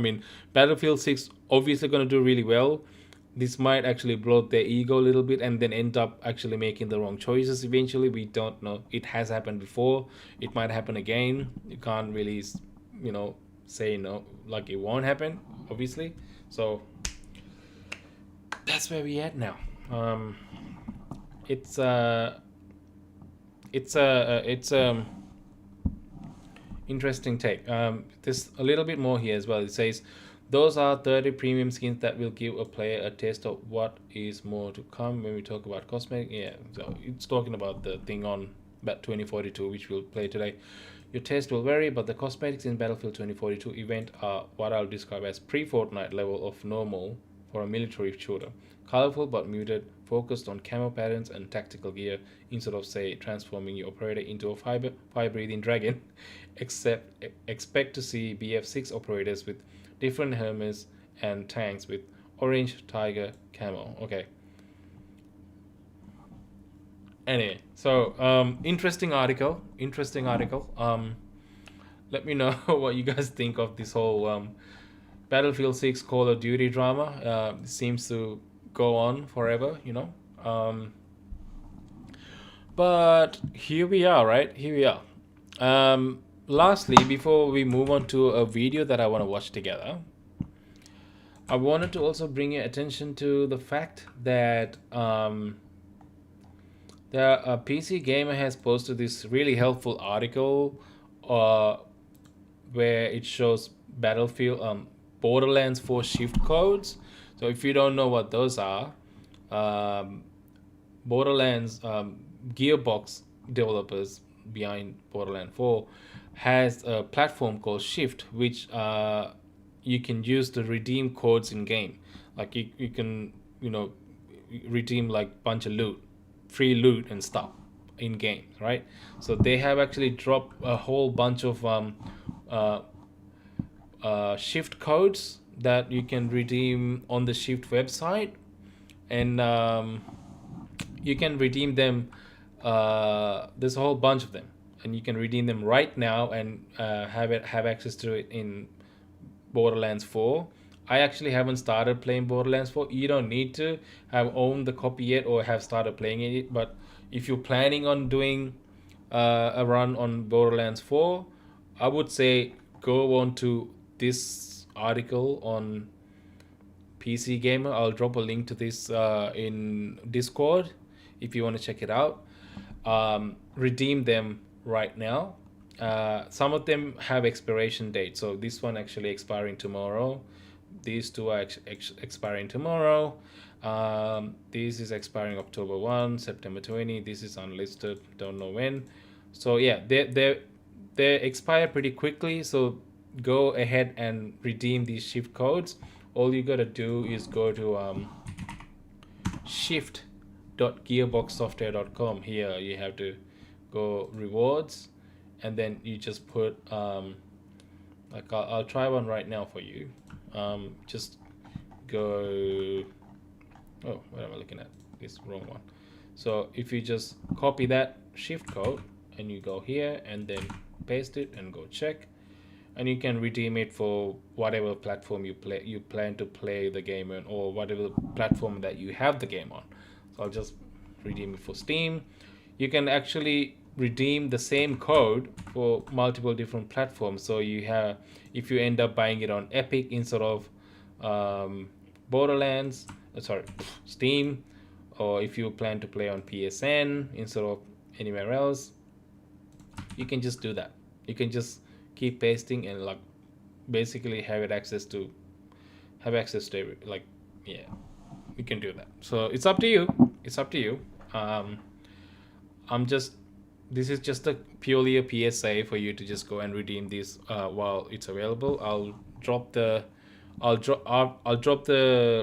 mean, Battlefield 6 obviously going to do really well. This might actually blow their ego a little bit and then end up actually making the wrong choices eventually. We don't know. It has happened before. It might happen again. You can't really, say no, like it won't happen, obviously. So that's where we at now. It's interesting take. There's a little bit more here as well. It says, those are 30 premium skins that will give a player a taste of what is more to come when we talk about cosmetic. Yeah, so it's talking about the thing on Bat 2042, which we'll play today. Your taste will vary, but the cosmetics in Battlefield 2042 event are what I'll describe as pre-Fortnite level of normal for a military shooter. Colorful but muted, focused on camo patterns and tactical gear instead of, say, transforming your operator into a fire-breathing dragon. Expect to see BF6 operators with different helmets and tanks with orange tiger camo. Okay. Anyway, so interesting article. Let me know what you guys think of this whole Battlefield 6 Call of Duty drama. It seems to go on forever, but here we are, right? Here we are. Lastly, before we move on to a video that I want to watch together, I wanted to also bring your attention to the fact that the PC Gamer has posted this really helpful article where it shows Battlefield Borderlands 4 shift codes. So if you don't know what those are, Borderlands Gearbox developers behind Borderlands 4 has a platform called Shift, which you can use to redeem codes in game. Like you can redeem like bunch of free loot and stuff in games, right? So they have actually dropped a whole bunch of Shift codes that you can redeem on the Shift website, and you can redeem them. There's a whole bunch of them, and you can redeem them right now and have access to it in Borderlands 4. I actually haven't started playing Borderlands 4. You don't need to have owned the copy yet or have started playing it, but if you're planning on doing a run on Borderlands 4, I would say go on to this article on PC Gamer. I'll drop a link to this in Discord if you want to check it out. Redeem them right now. Some of them have expiration dates, so this one actually expiring tomorrow. These two are expiring tomorrow. This is expiring October 1, September 20. This is unlisted, don't know when. So yeah, they expire pretty quickly, so go ahead and redeem these shift codes. All you gotta do is go to shift shop.gearboxsoftware.com. Here you have to go rewards, and then you just put like I'll try one right now for you. Just go. Oh, what am I looking at? This wrong one. So if you just copy that shift code and you go here and then paste it and go check, and you can redeem it for whatever platform you plan to play the game on, or whatever platform that you have the game on. So I'll just redeem it for Steam. You can actually redeem the same code for multiple different platforms. So you have, if you end up buying it on Epic instead of Borderlands, Steam, or if you plan to play on PSN instead of anywhere else, you can just do that. You can just keep pasting and like basically have access to every, like, yeah, you can do that. So it's up to you. It's up to you. I'm just, this is just a purely a PSA for you to just go and redeem this while it's available. I'll drop the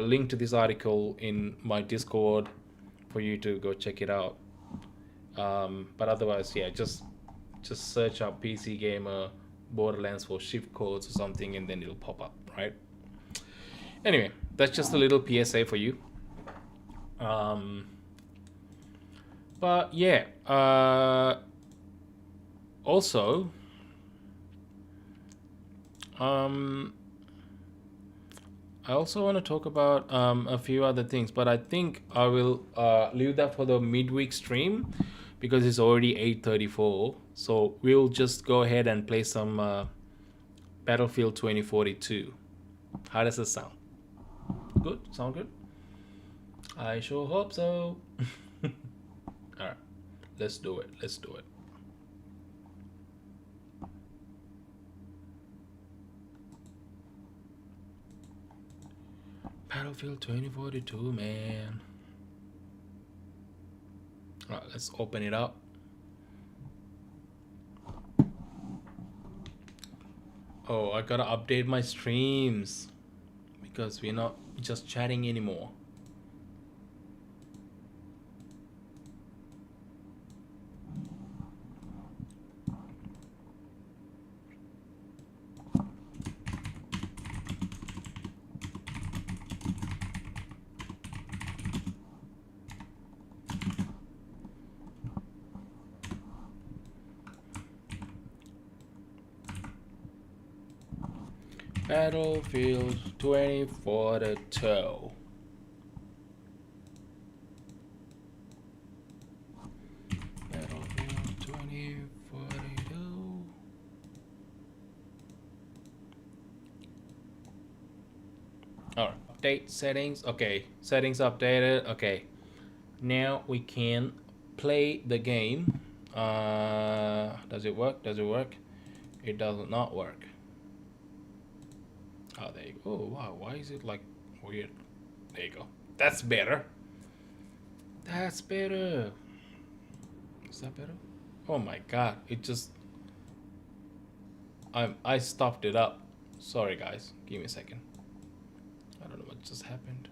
link to this article in my Discord for you to go check it out. But otherwise, yeah, just search up PC Gamer Borderlands for shift codes or something, and then it'll pop up, right? Anyway, that's just a little PSA for you. But yeah, also, I also want to talk about a few other things, but I think I will leave that for the midweek stream because it's already 8:34. So we'll just go ahead and play some Battlefield 2042. How does it sound? Good? Sound good? I sure hope so. All right, let's do it. Let's do it. Battlefield 2042, man. All right, let's open it up. Oh, I gotta update my streams because we're not just chatting anymore. Battlefield 2042. Battlefield 2042. Alright, update settings. Okay, settings updated. Okay, now we can play the game. Does it work? Does it work? It does not work. Oh, there you go. Oh, wow. Why is it like weird? There you go. That's better. That's better. Is that better? Oh my god. It just... I stuffed it up. Sorry, guys. Give me a second. I don't know what just happened.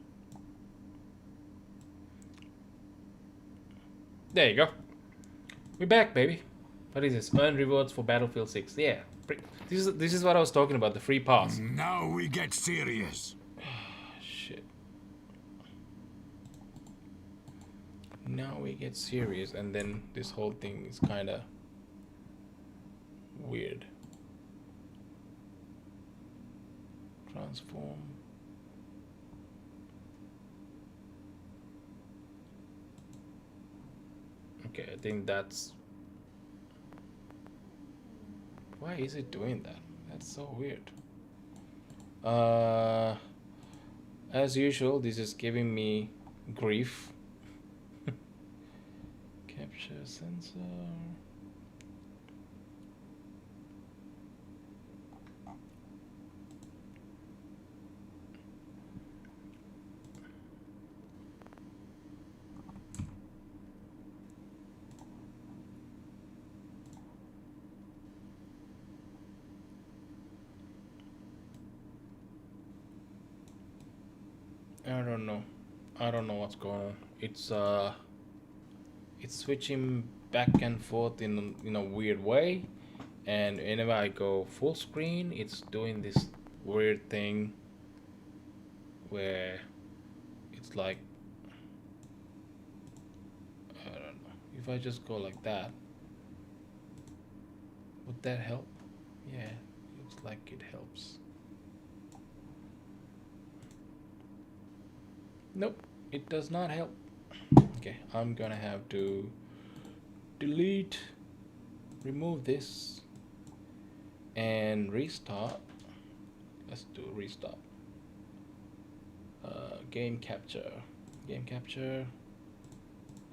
There you go. We're back, baby. What is this? Earn rewards for Battlefield 6. Yeah. This is what I was talking about, the free pass. Now we get serious. Shit. Now we get serious, and then this whole thing is kind of weird. Transform. Okay, I think that's... Why is it doing that? That's so weird. As usual, this is giving me grief. Capture sensor. I don't know. I don't know what's going on. It's it's switching back and forth in a weird way, and whenever I go full screen, it's doing this weird thing where it's like, I don't know, if I just go like that, would that help? Yeah, looks like it helps. Nope, it does not help. Okay, I'm gonna have to delete, remove this, and restart. Let's do restart. Game capture,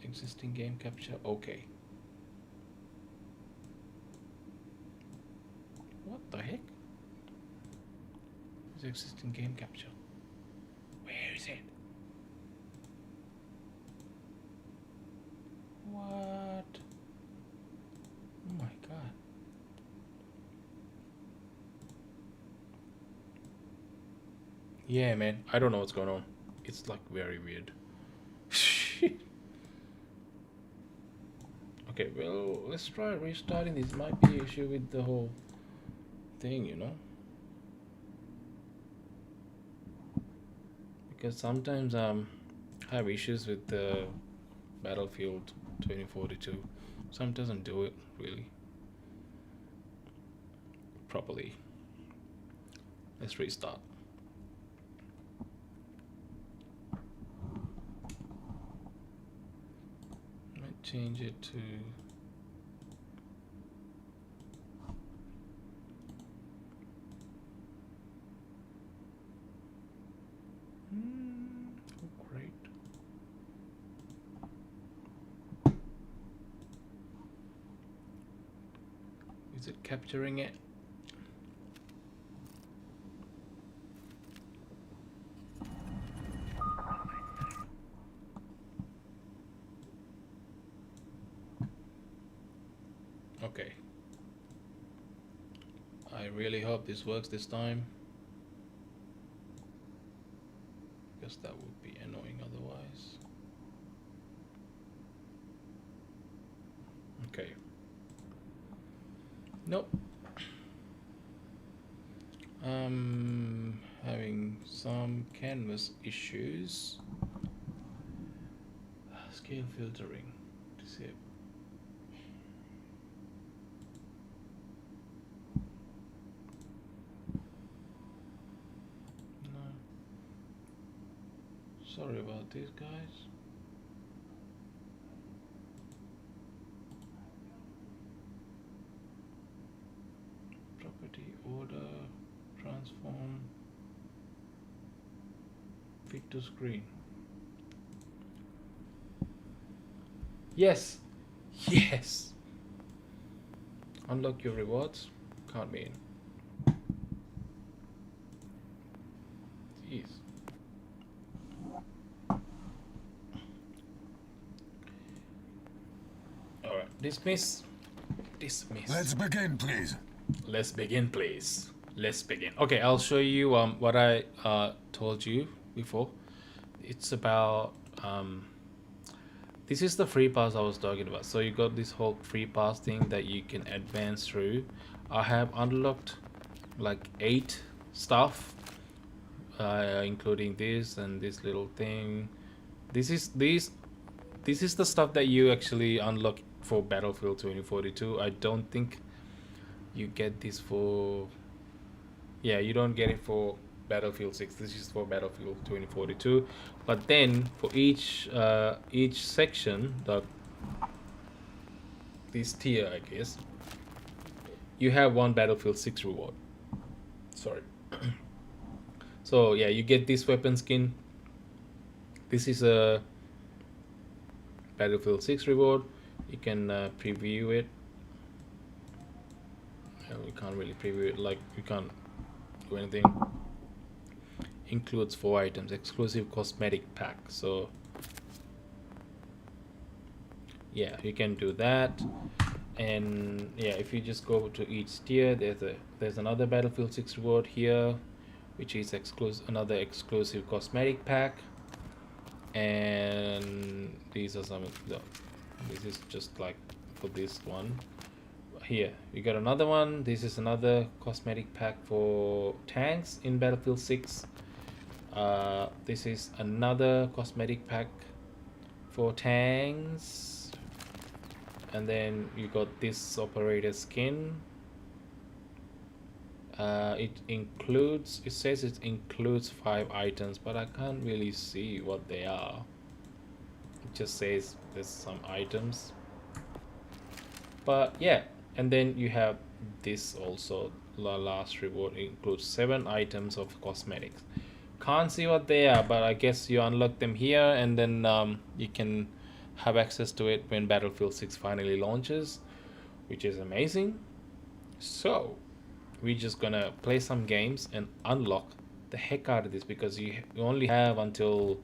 existing game capture. Okay. What the heck? Is existing game capture? Where is it? What? Oh my god. Yeah, man. I don't know what's going on. It's like very weird. Okay, well, let's try restarting. This might be an issue with the whole thing, you know? Because sometimes I have issues with the Battlefield 2042. Some doesn't do it really properly. Let's restart. Might change it to oh, great. Is it capturing it? Okay. I really hope this works this time, because that would be annoying otherwise. Okay. Nope. I'm having some canvas issues. Scale filtering. Disable. No. Sorry about this, guys. Property, order, transform, fit to screen. Yes, yes. Unlock your rewards. Count me in. Jeez. All right, dismiss. Let's begin, please. Let's begin, please. Let's begin. Okay, I'll show you what I told you before. It's about this is the free pass I was talking about. So you got this whole free pass thing that you can advance through. I have unlocked like 8 stuff, including this and this little thing. This is the stuff that you actually unlock for Battlefield 2042. I don't think you get this for, yeah, you don't get it for Battlefield 6. This is for Battlefield 2042. But then for each section, this tier, I guess, you have one Battlefield 6 reward. Sorry. So yeah, you get this weapon skin. This is a Battlefield 6 reward. You can preview it. We can't really preview it, like we can't do anything. Includes 4 items, exclusive cosmetic pack. So yeah, you can do that. And yeah, if you just go to each tier, there's another Battlefield 6 reward here, which is another exclusive cosmetic pack. And these are some of the This is just like for this one. Here we got another one. This is another cosmetic pack for tanks in Battlefield 6. This is another cosmetic pack for tanks, and then you got this operator skin. It says it includes 5 items, but I can't really see what they are. It just says there's some items, but yeah. And then you have this also. The last reward includes 7 items of cosmetics. Can't see what they are, but I guess you unlock them here, and then you can have access to it when Battlefield 6 finally launches, which is amazing. So we're just gonna play some games and unlock the heck out of this, because you only have until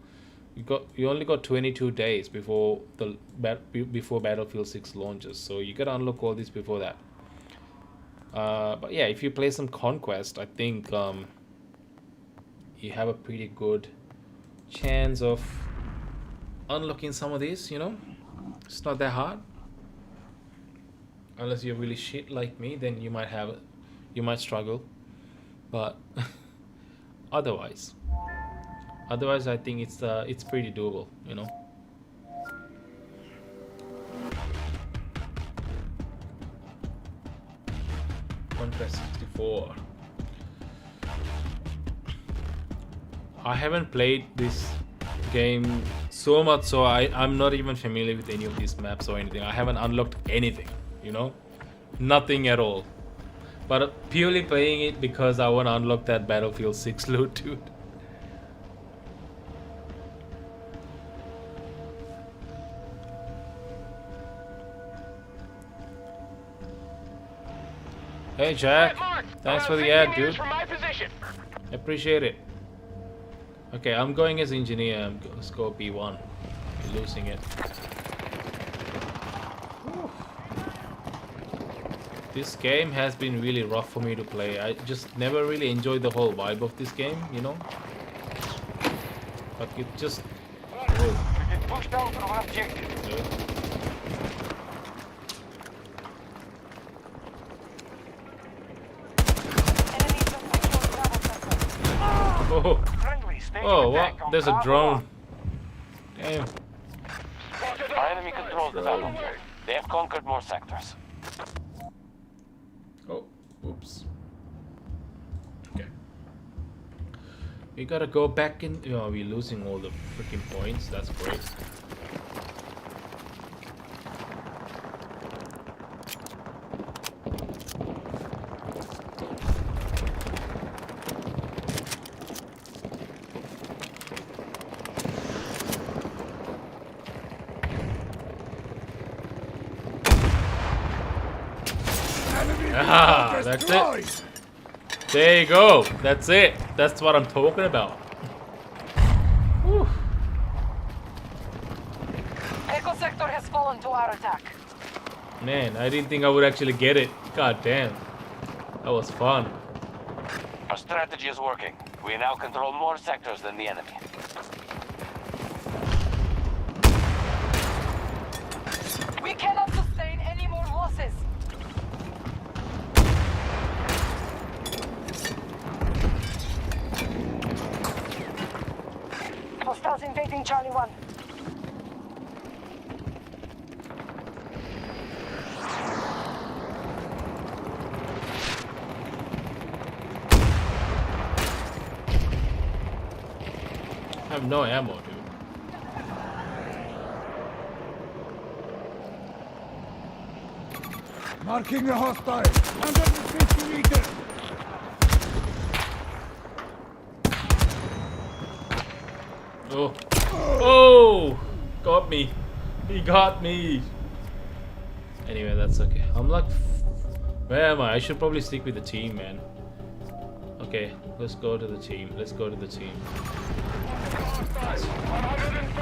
you only got 22 days before before Battlefield 6 launches, so you gotta unlock all this before that. But yeah, if you play some Conquest, I think you have a pretty good chance of unlocking some of these. You know, it's not that hard, unless you're really shit like me. Then you might struggle, but otherwise I think it's pretty doable, you know. Conquest 64. I haven't played this game so much, so I'm not even familiar with any of these maps or anything. I haven't unlocked anything, you know, nothing at all. But purely playing it because I want to unlock that Battlefield 6 loot, dude. Hey Jack, thanks for the ad, dude. Appreciate it. Okay, I'm going as engineer. Let's go B1. We're losing it. Whew. This game has been really rough for me to play. I just never really enjoyed the whole vibe of this game, you know. But it just. Pushed out of our objective. Oh, oh, what? There's a drone. Damn. Our enemy controls the battlefield. They have conquered more sectors. Oh, oops. Okay. We gotta go back in. Oh, we're losing all the freaking points. That's great. Ah, that's it. There you go. That's it. That's what I'm talking about. Whew. Echo sector has fallen to our attack. Man, I didn't think I would actually get it. God damn. That was fun. Our strategy is working. We now control more sectors than the enemy. We cannot sustain any more losses. Hostiles invading Charlie 1. I have no ammo, dude. Marking a hostile. 150 meters. Oh. Oh! Got me. He got me. Anyway, that's okay. I'm like... Where am I? I should probably stick with the team, man. Okay, let's go to the team. Let's go to the team.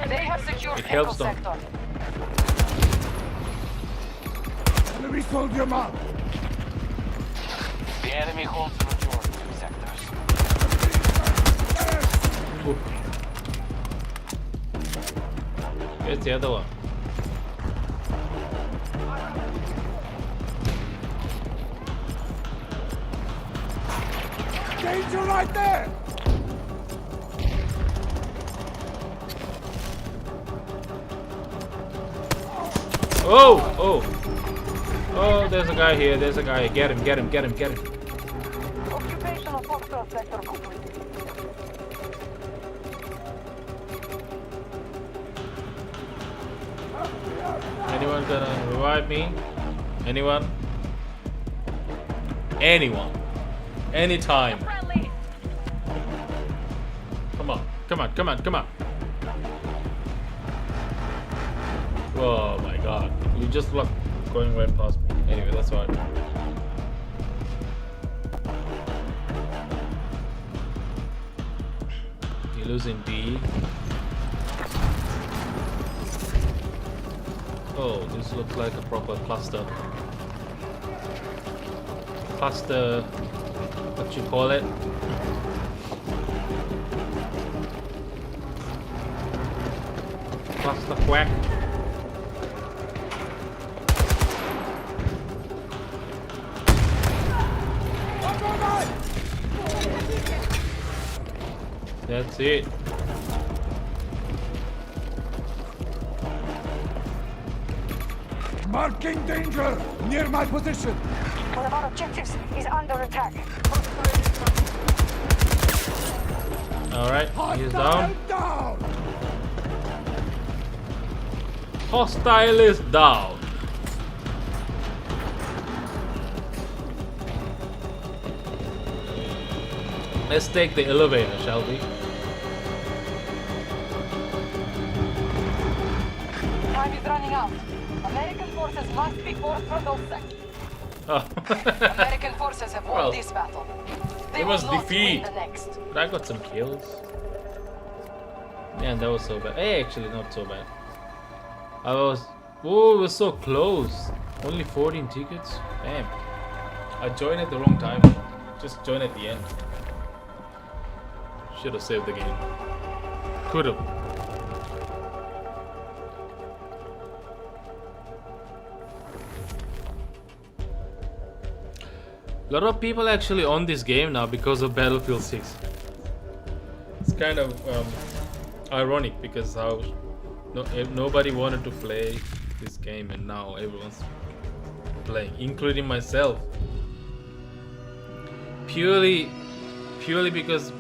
They have secured It Echo helps them. sector. Enemy soldier mark. The enemy holds the majority of sectors. Ooh. Here's the other one. Danger right there! Oh! Oh! Oh, there's a guy here. There's a guy. Get him, get him, get him, get him. Occupation of Foxtrot sector complete. Anyone gonna revive me? Anyone? Anyone? Anytime. Friendly. Come on, come on, come on, come on. Oh my god. You just blocked going right past me. Anyway, that's fine. You're losing D. Oh, this looks like a proper cluster. Cluster, what you call it? Cluster quack. That's it. Marking danger near my position. One of our objectives is under attack. Alright, he's down. Down! Hostile is down. Let's take the elevator, shall we? Time is running out. American forces must be forced from those sectors. Oh. American forces have won Well, this battle. They it will was not defeat. win the next. But I got some kills. Man, that was so bad. Hey, actually, not so bad. Oh, it was so close. Only 14 tickets? Damn. I joined at the wrong time. Just joined at the end. Should have saved the game. Could have. A lot of people actually on this game now because of Battlefield 6. It's kind of ironic because how nobody wanted to play this game and now everyone's playing, including myself. Purely because,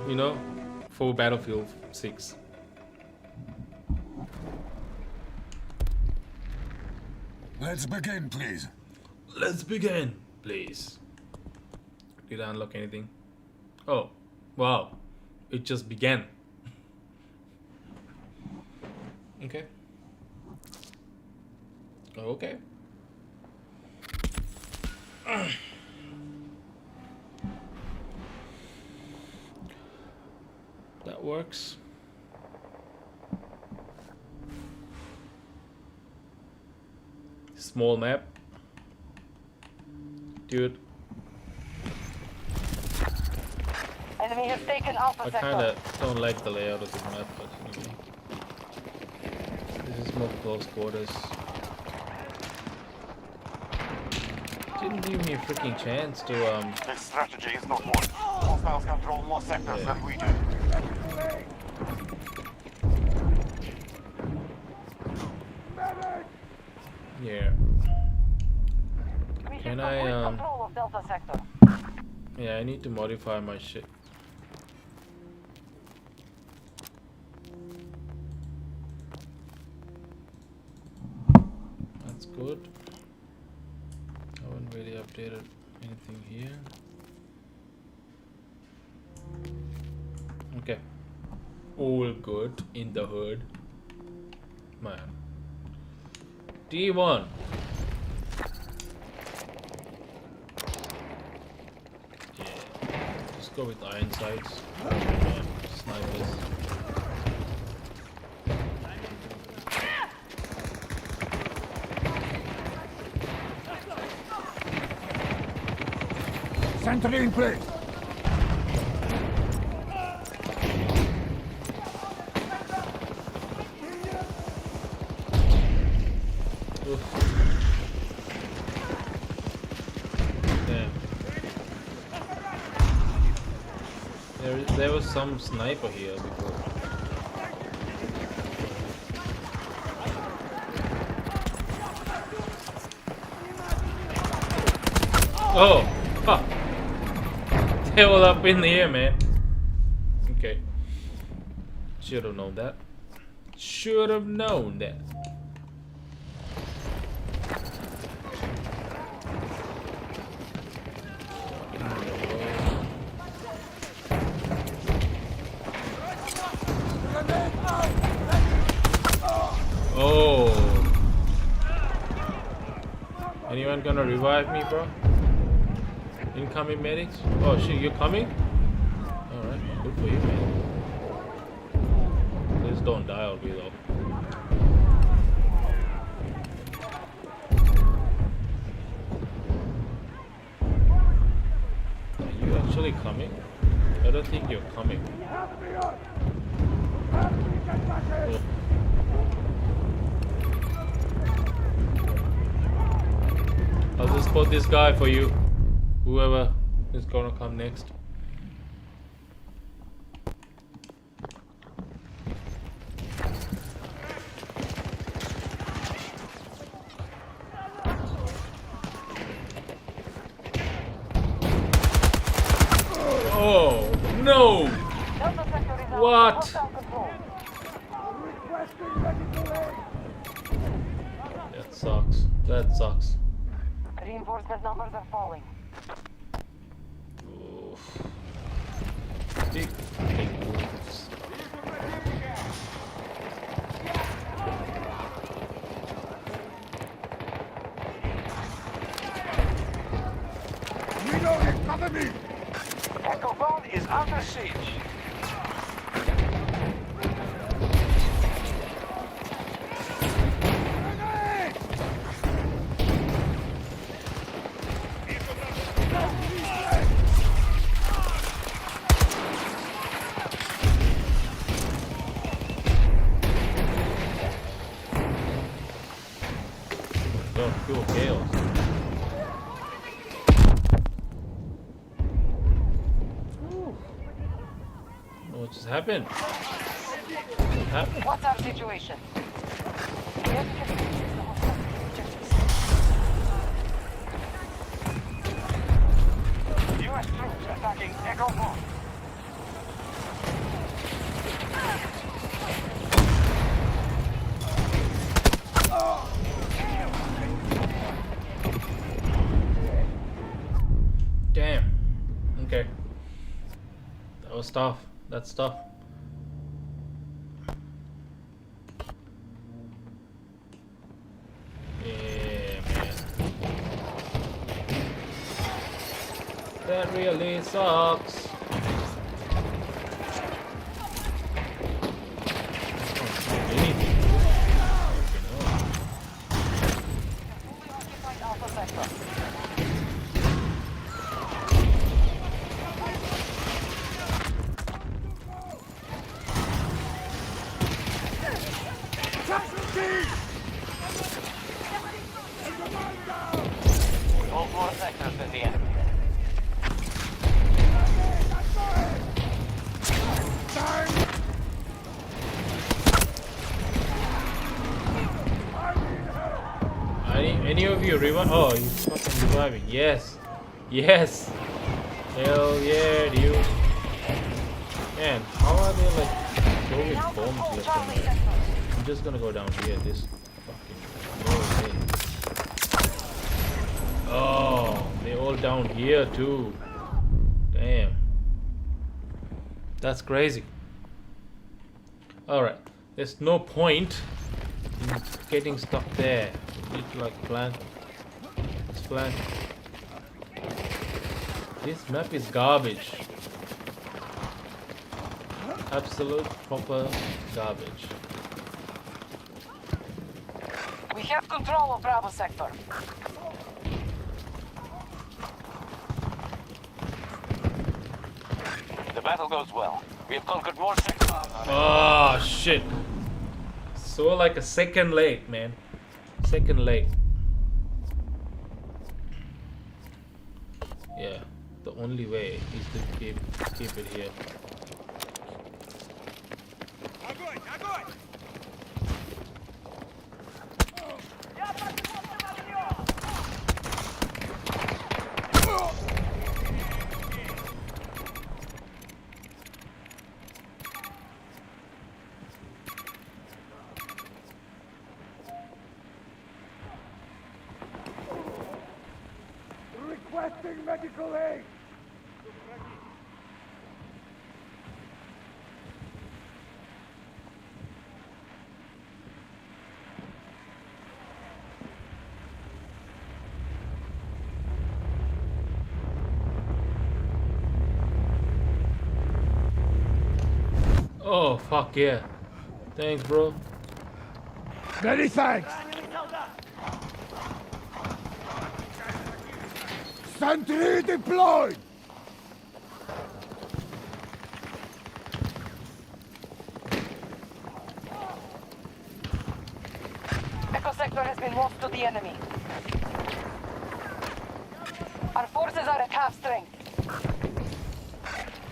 you know, for Battlefield 6. Let's begin, please. Let's begin, please. Did I unlock anything? Oh, wow. It just began. Okay. Okay. That works. Small map. Dude, Enemy has taken Alpha I sector. kinda don't like the layout of the map, but anyway. This is more close quarters. Didn't give me a freaking chance to This strategy is not working. Hostiles control more sectors than we do. yeah. We should Can complete I, control of Delta sector. Yeah, I need to modify my shit. That's good. Haven't really updated anything here. Okay. All good in the hood. Man. D1. Yeah. Just go with iron sights. Snipers. Sentry in place. Oof. Damn. There was some sniper here before. Oh, fuck. They all up in the air, man. Okay. Should have known that. Should have known that. Oh. Anyone gonna revive me, bro? Incoming medics? Oh shit, you're coming? Alright, good for you, man. Please don't die on me though. Are you actually coming? I don't think you're coming. Oh. I'll just spot this guy for you. Whoever is gonna come next. Oh no! Delta sector is out. What? Hostile control. That sucks. That sucks. Reinforcement numbers are falling. Oof. Big moves. Reloading, cover me! Echo Bone is under siege. Don't feel chaos. What just happened? What happened? What's our situation? U.S. troops attacking Echo Bone. Damn. Okay. That was tough. That's tough. Yeah, man. That really sucks. Anything. Occupied Alpha sector. Hold more sectors than the enemy. Any of you revive? Oh, you fucking reviving? Yes, yes. Hell yeah, dude. Man, how are they like throwing bombs left and right? I'm just gonna go down here. This fucking no way. Oh, they all down here too. Damn, that's crazy. All right, there's no point in getting stuck there. We need to like plan. Let's plan. This map is garbage. Absolute proper garbage. We have control of Bravo sector. The battle goes well. We have conquered more sectors. Oh shit. So like a second late, man. Second late. Yeah. The only way is to keep it here. Requesting medical aid! Oh, fuck yeah. Thanks, bro. Many thanks! Sentry deployed! Echo sector has been lost to the enemy. Our forces are at half strength.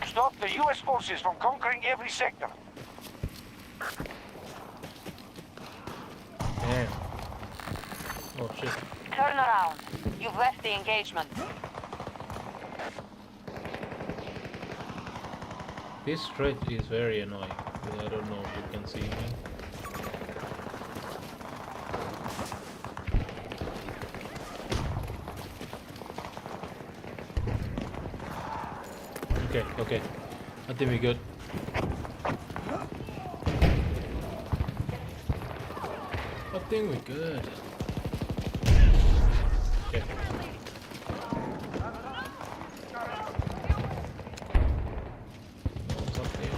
Stop the U.S. forces from conquering every sector. Damn. Oh shit. Turn around. You've left the engagement. This stretch is very annoying. I don't know if you can see me. Okay, okay. I think we're good. I think we're good. Okay. What's up there?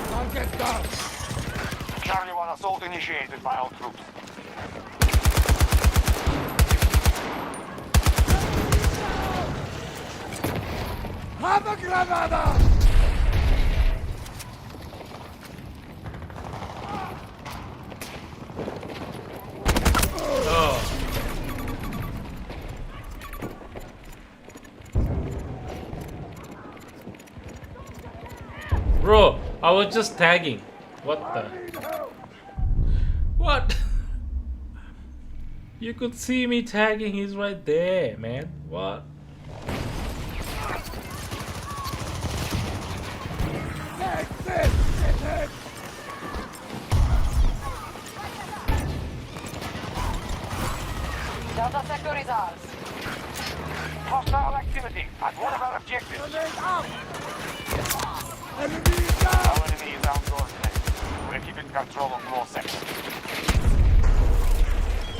Target down! Charlie 1 assault initiated by all troops. Have a granada! Oh. Bro, I was just tagging. What the? Need help! What? You could see me tagging. He's right there, man. What? Take this! Get it! Delta sector is ours. Hostile activity at one of our objectives. Grenade out! Enemy down! Our enemy is outdoors today. We're keeping control of more sectors.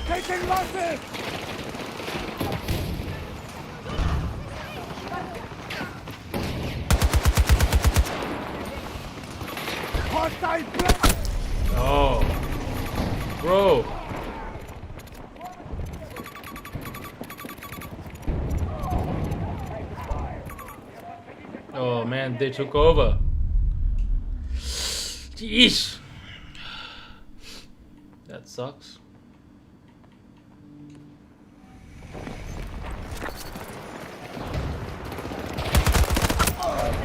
Taking losses! Hostile plane! Oh. Bro. Oh man, they took over. Jeez. That sucks.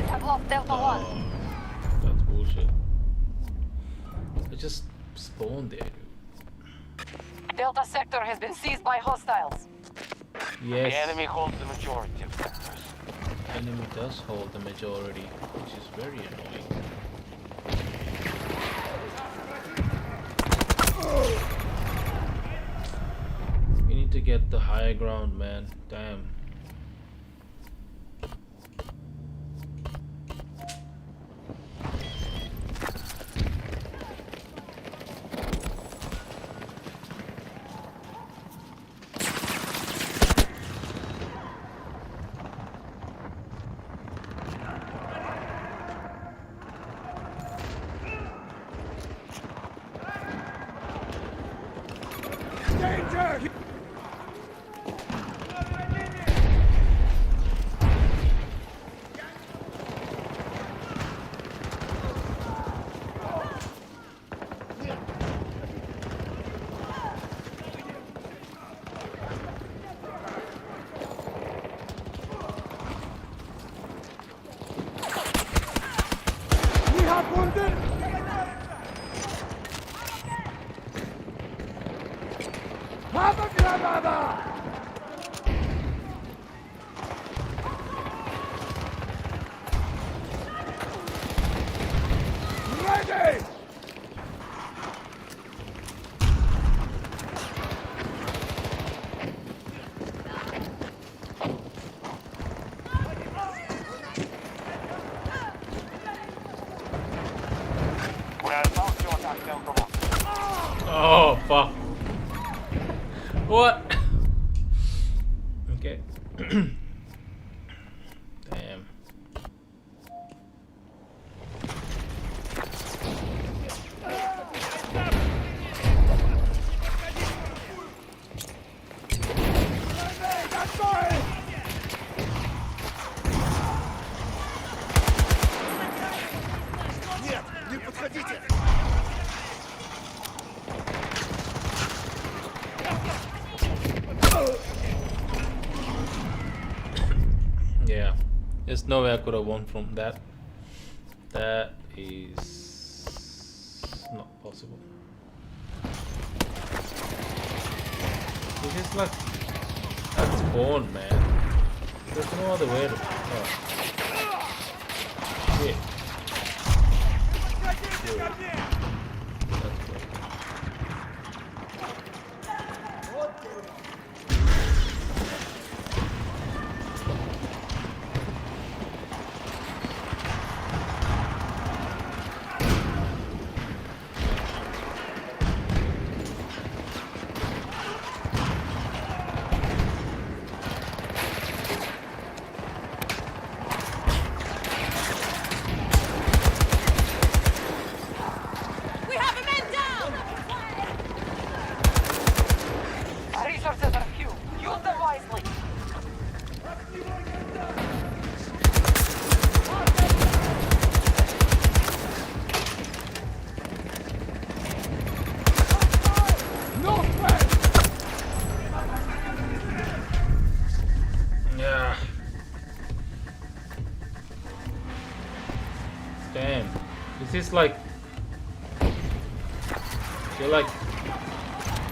Have lost Delta 1. That's bullshit. I just spawned there, dude. Delta sector has been seized by hostiles. Yes. The enemy holds the majority of sectors. Enemy does hold the majority, which is very annoying. We need to get the higher ground, man. Damn. Danger! Yeah, there's no way I could have won from that. That is not possible. This is like that's born, man. There's no other way to. Oh. Shit. Dude. That's great. Resources are few. Use them wisely. Yeah. Damn. This is like you're like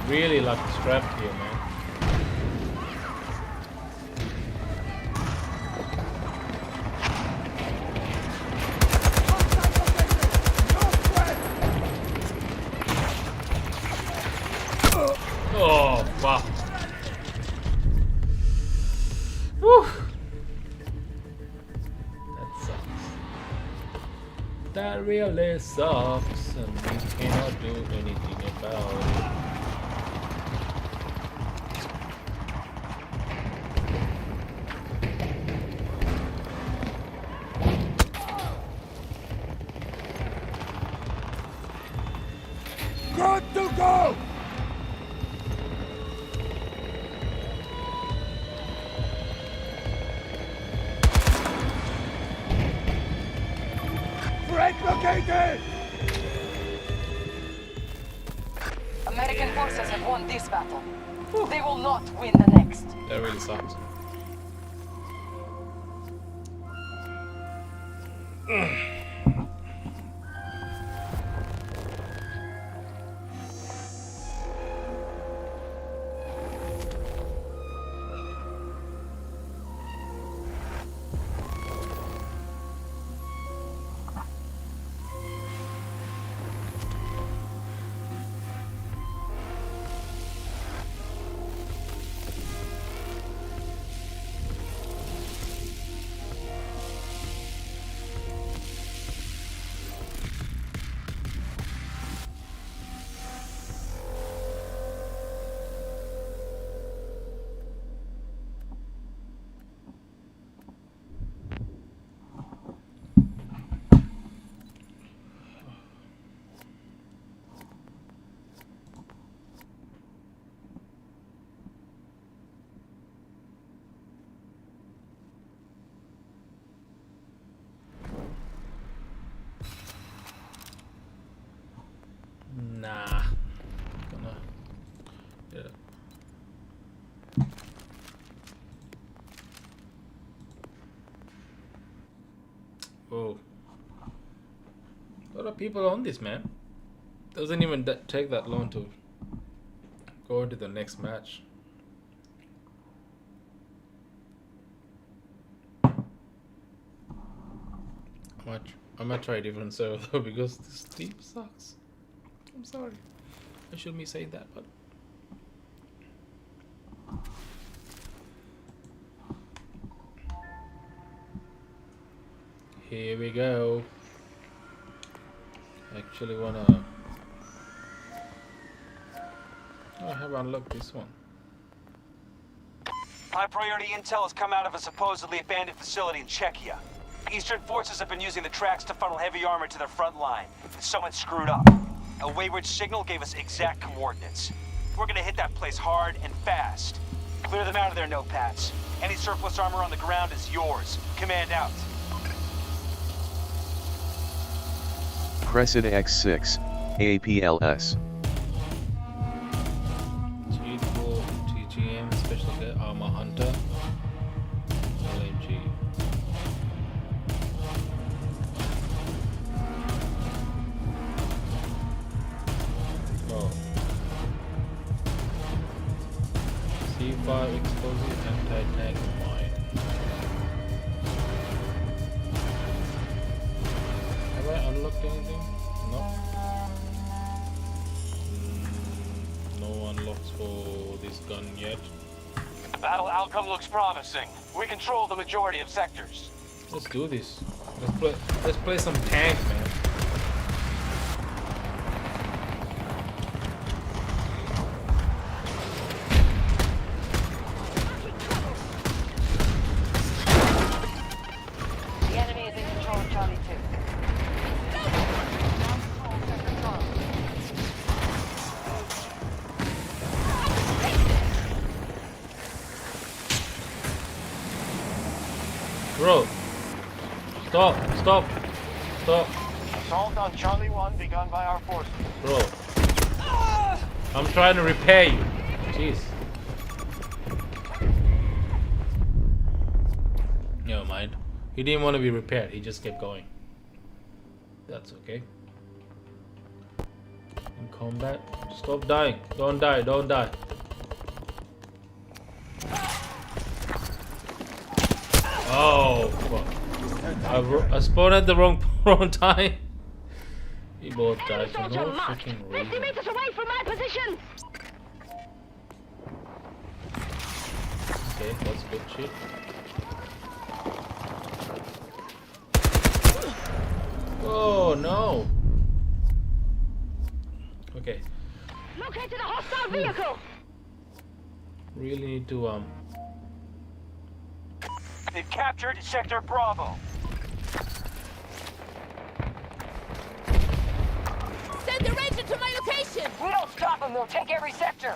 really like strapped here, man. Oh, wow. Whew. That sucks. That really sucks, and we cannot do anything about it. Good to go! Threat located! American forces have won this battle. They will not win the next. That really sucks. Nah. Gonna. Yeah. Whoa. A lot of people on this, man. Doesn't even take that long to go into the next match. I might try a different server though because this team sucks. I'm sorry. I shouldn't be saying that, but here we go. Actually wanna. Oh, I have unlocked this one. High priority intel has come out of a supposedly abandoned facility in Czechia. Eastern forces have been using the tracks to funnel heavy armor to their front line. Someone screwed up. A wayward signal gave us exact coordinates. We're gonna hit that place hard and fast. Clear them out of there, notepads. Any surplus armor on the ground is yours. Command out. Crescent X6, APLS. G4 TGM Special Armor Hunter LMG. unlocked anything? No. No unlocks for this gun yet. Battle outcome looks promising. We control the majority of sectors. Let's do this. Let's play some tank, man. The enemy is in control of Charlie 2. Bro, stop. Assault on Charlie 1 begun by our forces. Bro. I'm trying to repair you. Jeez. Never mind. He didn't want to be repaired. He just kept going. That's okay. In combat. Stop dying. Don't die. Don't die. Oh, fuck. I spawned at the wrong time. We both died for no freaking reason. 50 meters away from my position. Okay, that's good shit. Oh no. Okay. Located a hostile vehicle. Really need to They've captured Sector Bravo. Send the ranger to my location. We don't stop them, they'll take every sector.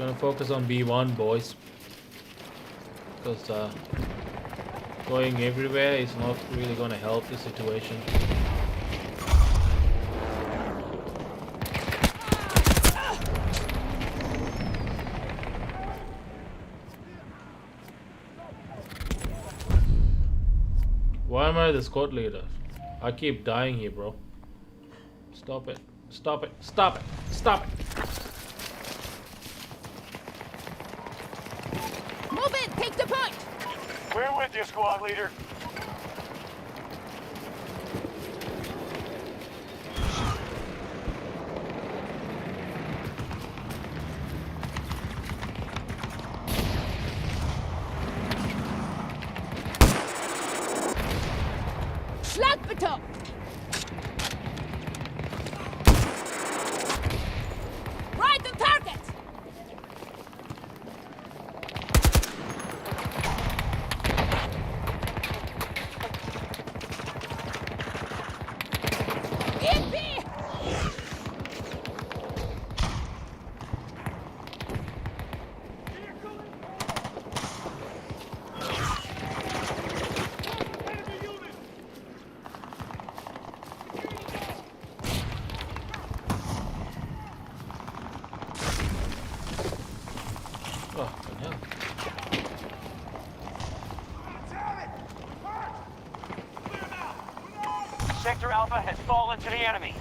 gonna focus on B1, boys. Because going everywhere is not really gonna help the situation. Why am I the squad leader? I keep dying here, bro. Stop it. Stop it. Stop it. Stop it. Move in. Take the point. We're with you, squad leader. Schlagbeton. Right on target. Yippee! Oh, fucking hell. Sector Alpha has fallen to the enemy.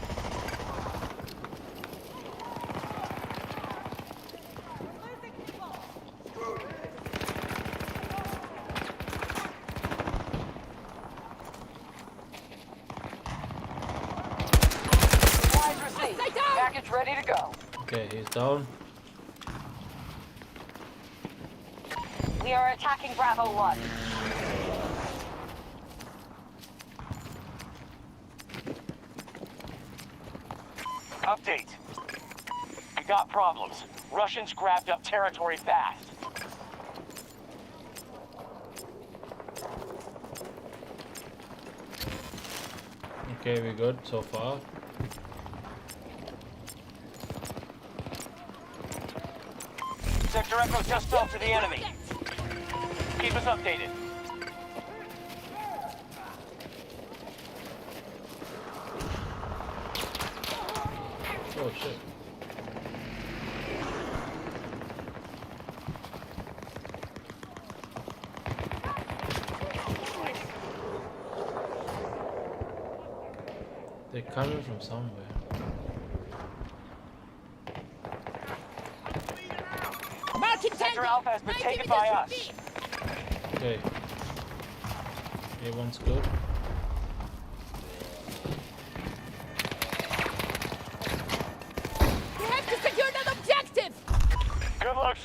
Supplies received. Package ready to go. Okay, he's down. We are attacking Bravo 1. Update. We got problems. Russians grabbed up territory fast. Okay, we're good so far. Sector Echo just fell to the enemy. Keep us updated. Oh shit. They're coming from somewhere. Marking Sector tango. Alpha has been 90 taken meters by from us. me. Okay. A1's good.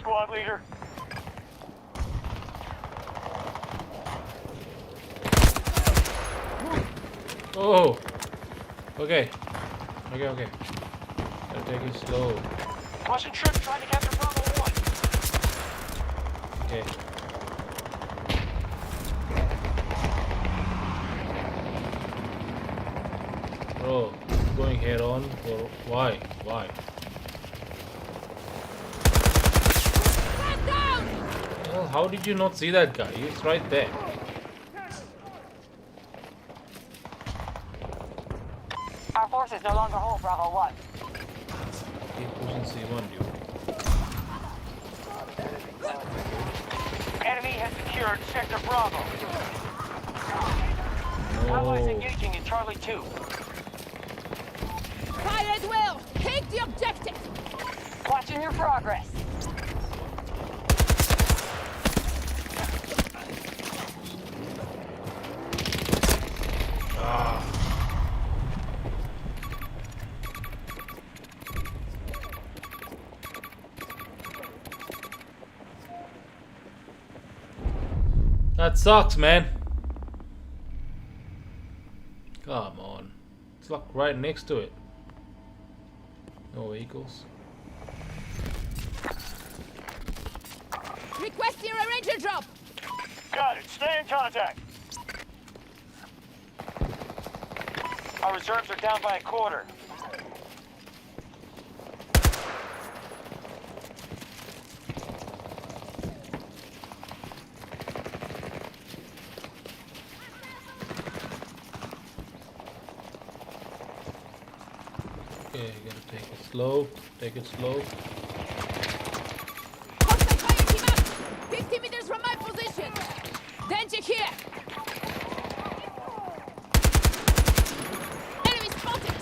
squad leader. Oh. Okay. Okay. Gotta take it slow. Russian troops trying to capture Bravo 1. Okay. Bro, going head on. Or why? Why? Stand down! Well, how did you not see that guy? He's right there. Our forces no longer hold Bravo 1. Keep pushing C1, dude. Enemy has secured Sector Bravo. Allies No. engaging in Charlie 2. Fire at will! Take the objective! Watching your progress. That sucks, man. Come on. It's like right next to it. No vehicles. Requesting a ranger drop! Got it. Stay in contact. Our reserves are down by a quarter. Okay, gotta take it slow. Take it slow. Hostile fire team up! 50 meters from my position! Danger here! Enemy spotted!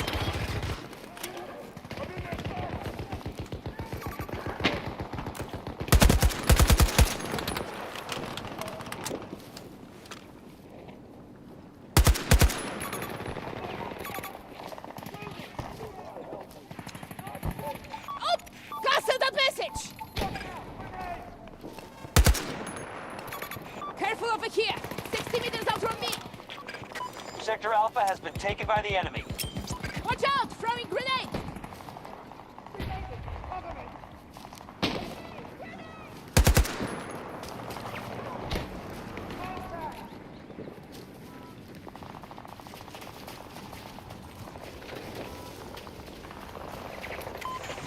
Oh! Cancel that message! Careful over here! 60 meters out from me! Sector Alpha has been taken by the enemy. Watch out! Throwing grenade!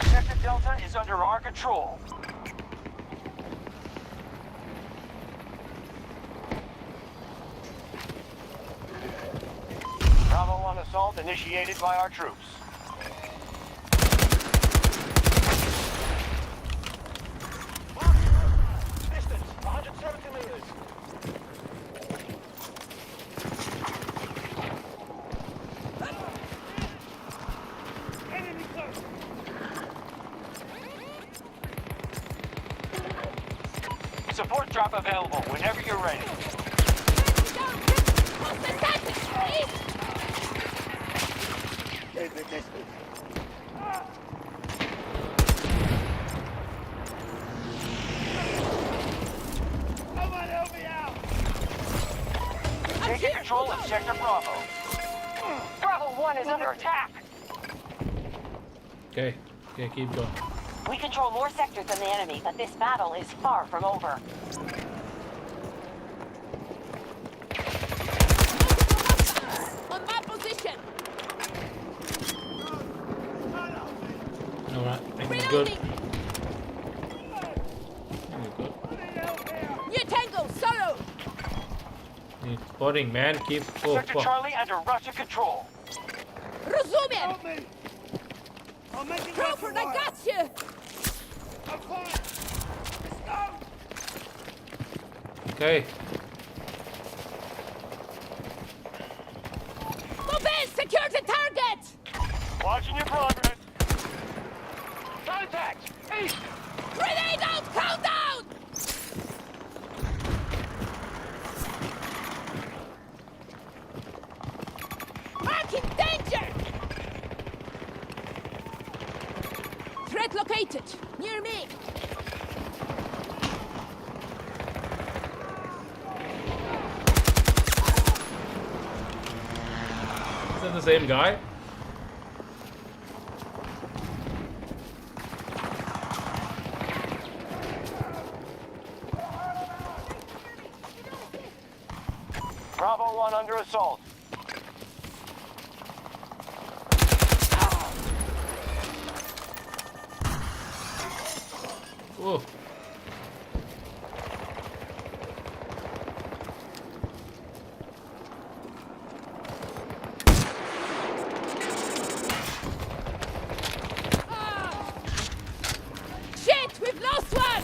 Sector Delta is under our control. Bravo 1 assault initiated by our troops. Distance 170 meters. Enemy close. Support drop available whenever you're ready. Hostile tactics! East! Keep the distance. Someone help me out! Taking control of Sector Bravo. Bravo 1 is under attack. Okay, keep going. We control more sectors than the enemy, but this battle is far from over. On my position! Alright, I think we're good. Reloading! I think we're good. New tango! Solo! Need spotting, man. Keep. Oh, Sector fuck. Charlie under Russian control. Resume! Help me! I'm making Crawford, I got you! I'm fine! Stop! Okay. Move in! Secure the target! Watching your progress. Contact! East! Grenade out! Countdown! Marking danger! Threat located. Near me. the same guy? Bravo 1 under assault. Oh. Shit! We've lost one!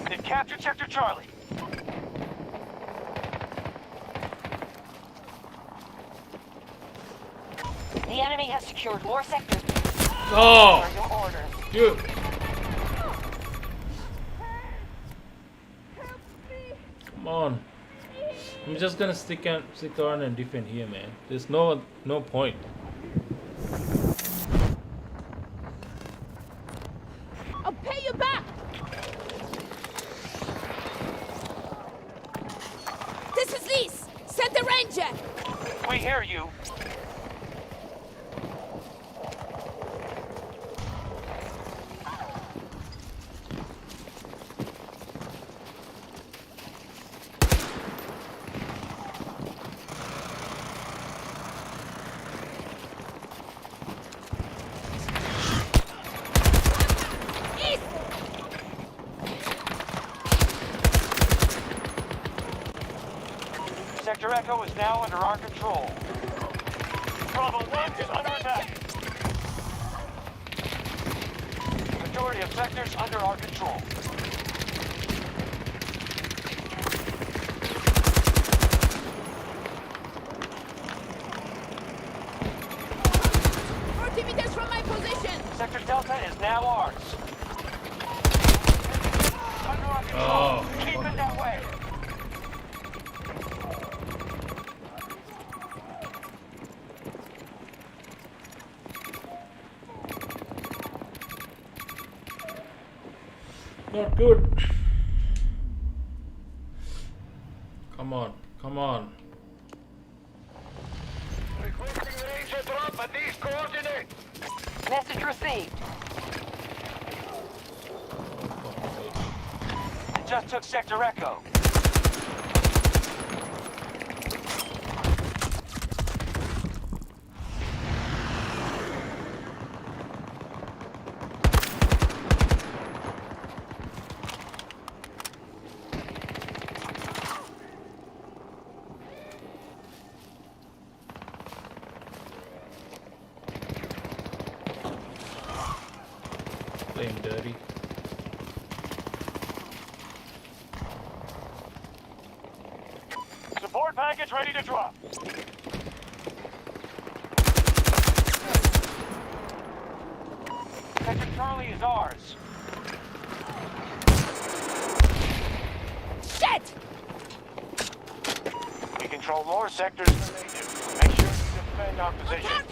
They've captured Sector Charlie. The enemy has secured more sectors. Oh, For your orders. dude. Come on. I'm just gonna stick on and defend here, man. There's no point. I'll pay you back! This is Liz! Set the ranger! We hear you. East! Sector Echo is now under our control. Bravo 1 is under attack. Majority of sectors under our control. Meters from my position! Sector Delta is now ours. Under our control. Oh. Keep it that way. Not good. Come on, come on. Requesting ranger drop at these coordinates. Message received. They just took Sector Echo. Playing dirty. Support package ready to drop. Sector Charlie is ours. Shit! We control more sectors than they do. Make sure to defend our position.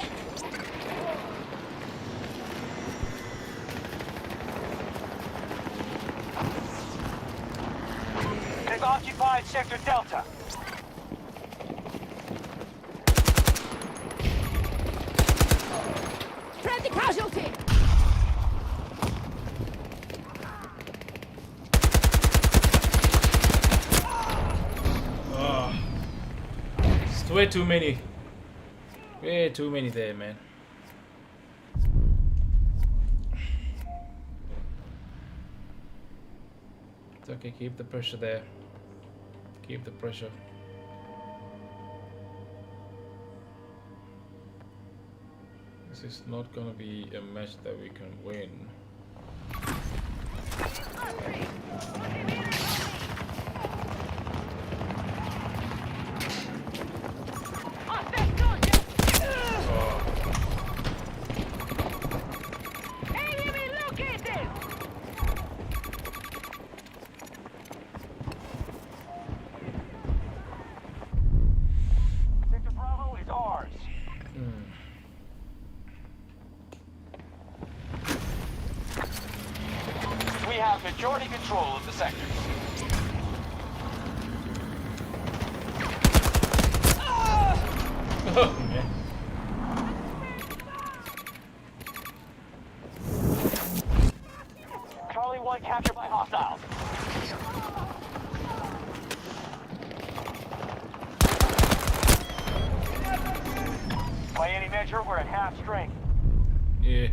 They've occupied Sector Delta. Friendly casualty! It's way too many. Way too many there, man. It's okay, keep the pressure there. Keep the pressure. This is not gonna be a match that we can win. Sector Bravo is ours. We have majority control of the sectors. Oh man. Ranger. We're at half strength. Yeah.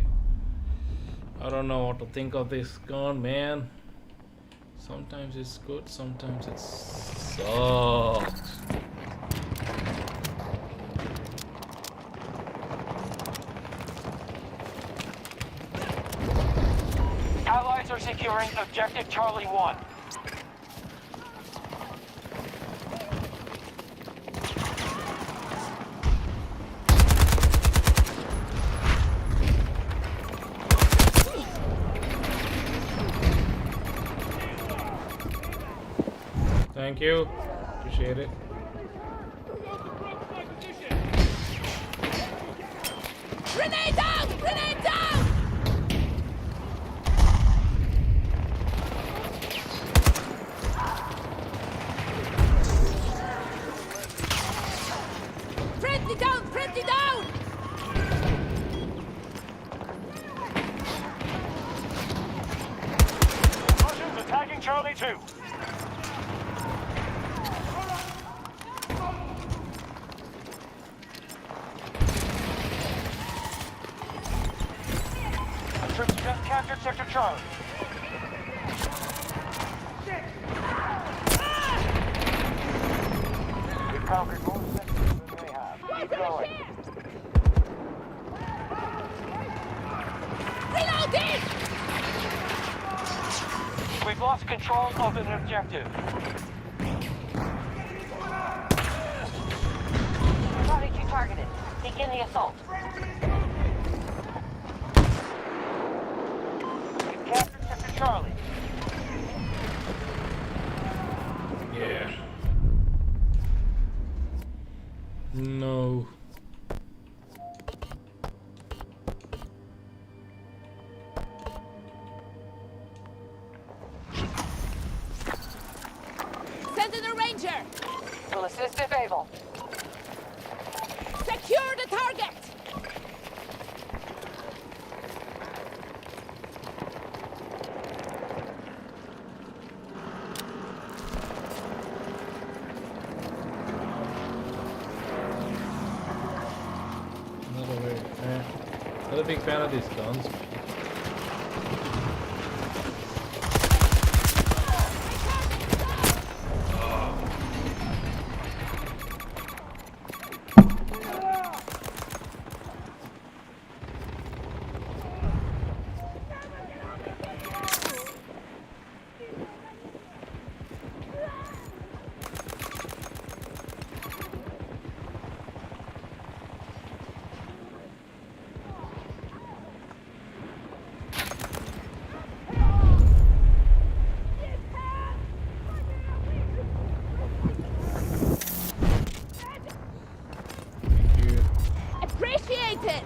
I don't know what to think of this gun, man. Sometimes it's good, sometimes it sucks. Allies are securing objective Charlie 1. Thank you. Appreciate it. Grenade down! Grenade down! Friendly down! Friendly down! Russians attacking Charlie 2. Troops just captured Sector Charlie. We've conquered more sectors than they have. Keep going. Reloading! We've lost control of an objective. Charlie 2 targeted. Begin the assault. We've captured Sector Charlie. Yeah. No. Send in a ranger! We'll assist if able. Secure the target! Not a big fan of these guns. Appreciate it!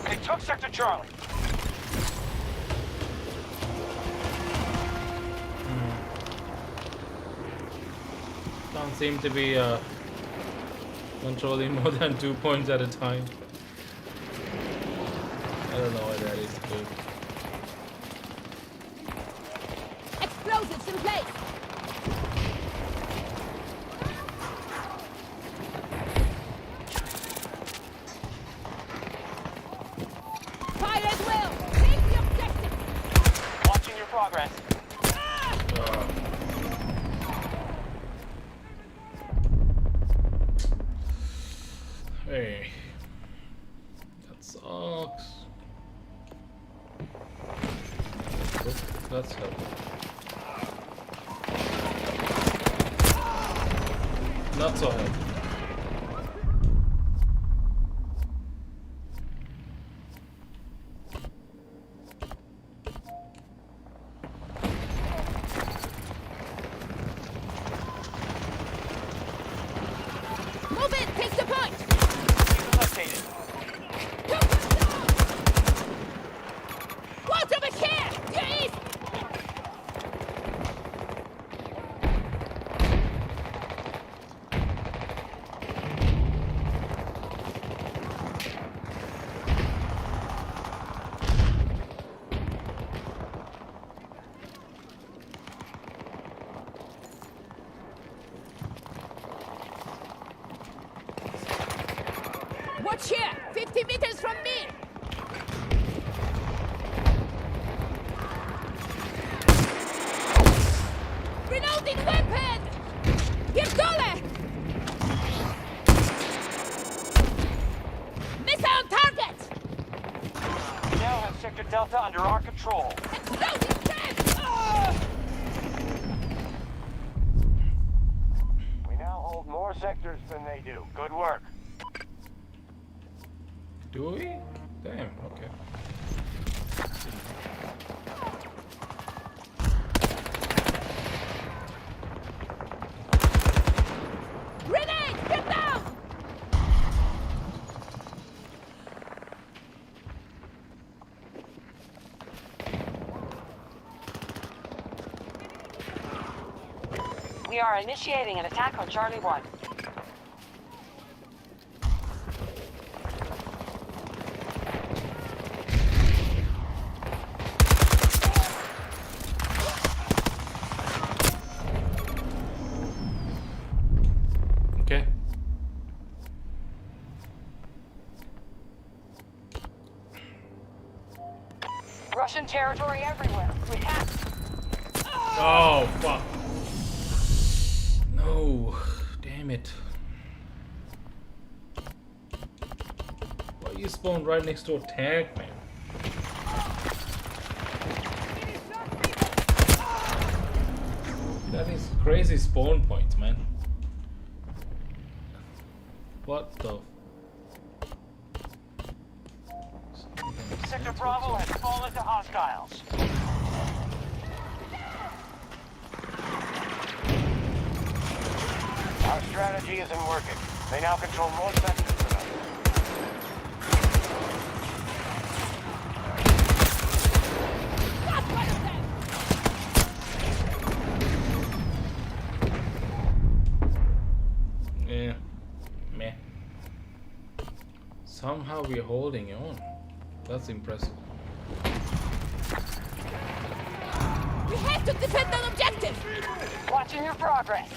They took Sector Charlie. Don't seem to be controlling more than 2 points at a time. I don't know why that is good. Explosives in place! Fire at will! Take the objective! Watching your progress. Hey, that sucks. That's helpful. Not so helpful. Move it! Take the point! Located. What's over here? Due east! Watch here! 50 meters from me! Reloading weapon! Pierdolę! Missile on target! We now have Sector Delta under our control. Exploding trap! We now hold more sectors than they do. Good work. Do we? Damn, okay. Grenade! Get down! We are initiating an attack on Charlie 1. Okay. Russian territory everywhere. We have... Oh, fuck. No. Damn it. Why you spawned right next to a tank, man? That is crazy spawn points, man. What the? Sector Bravo has fallen to hostiles. Our strategy isn't working. They now control more sectors than us. Yeah. Meh. Somehow we're holding on. That's impressive. We have to defend an objective! Watching your progress.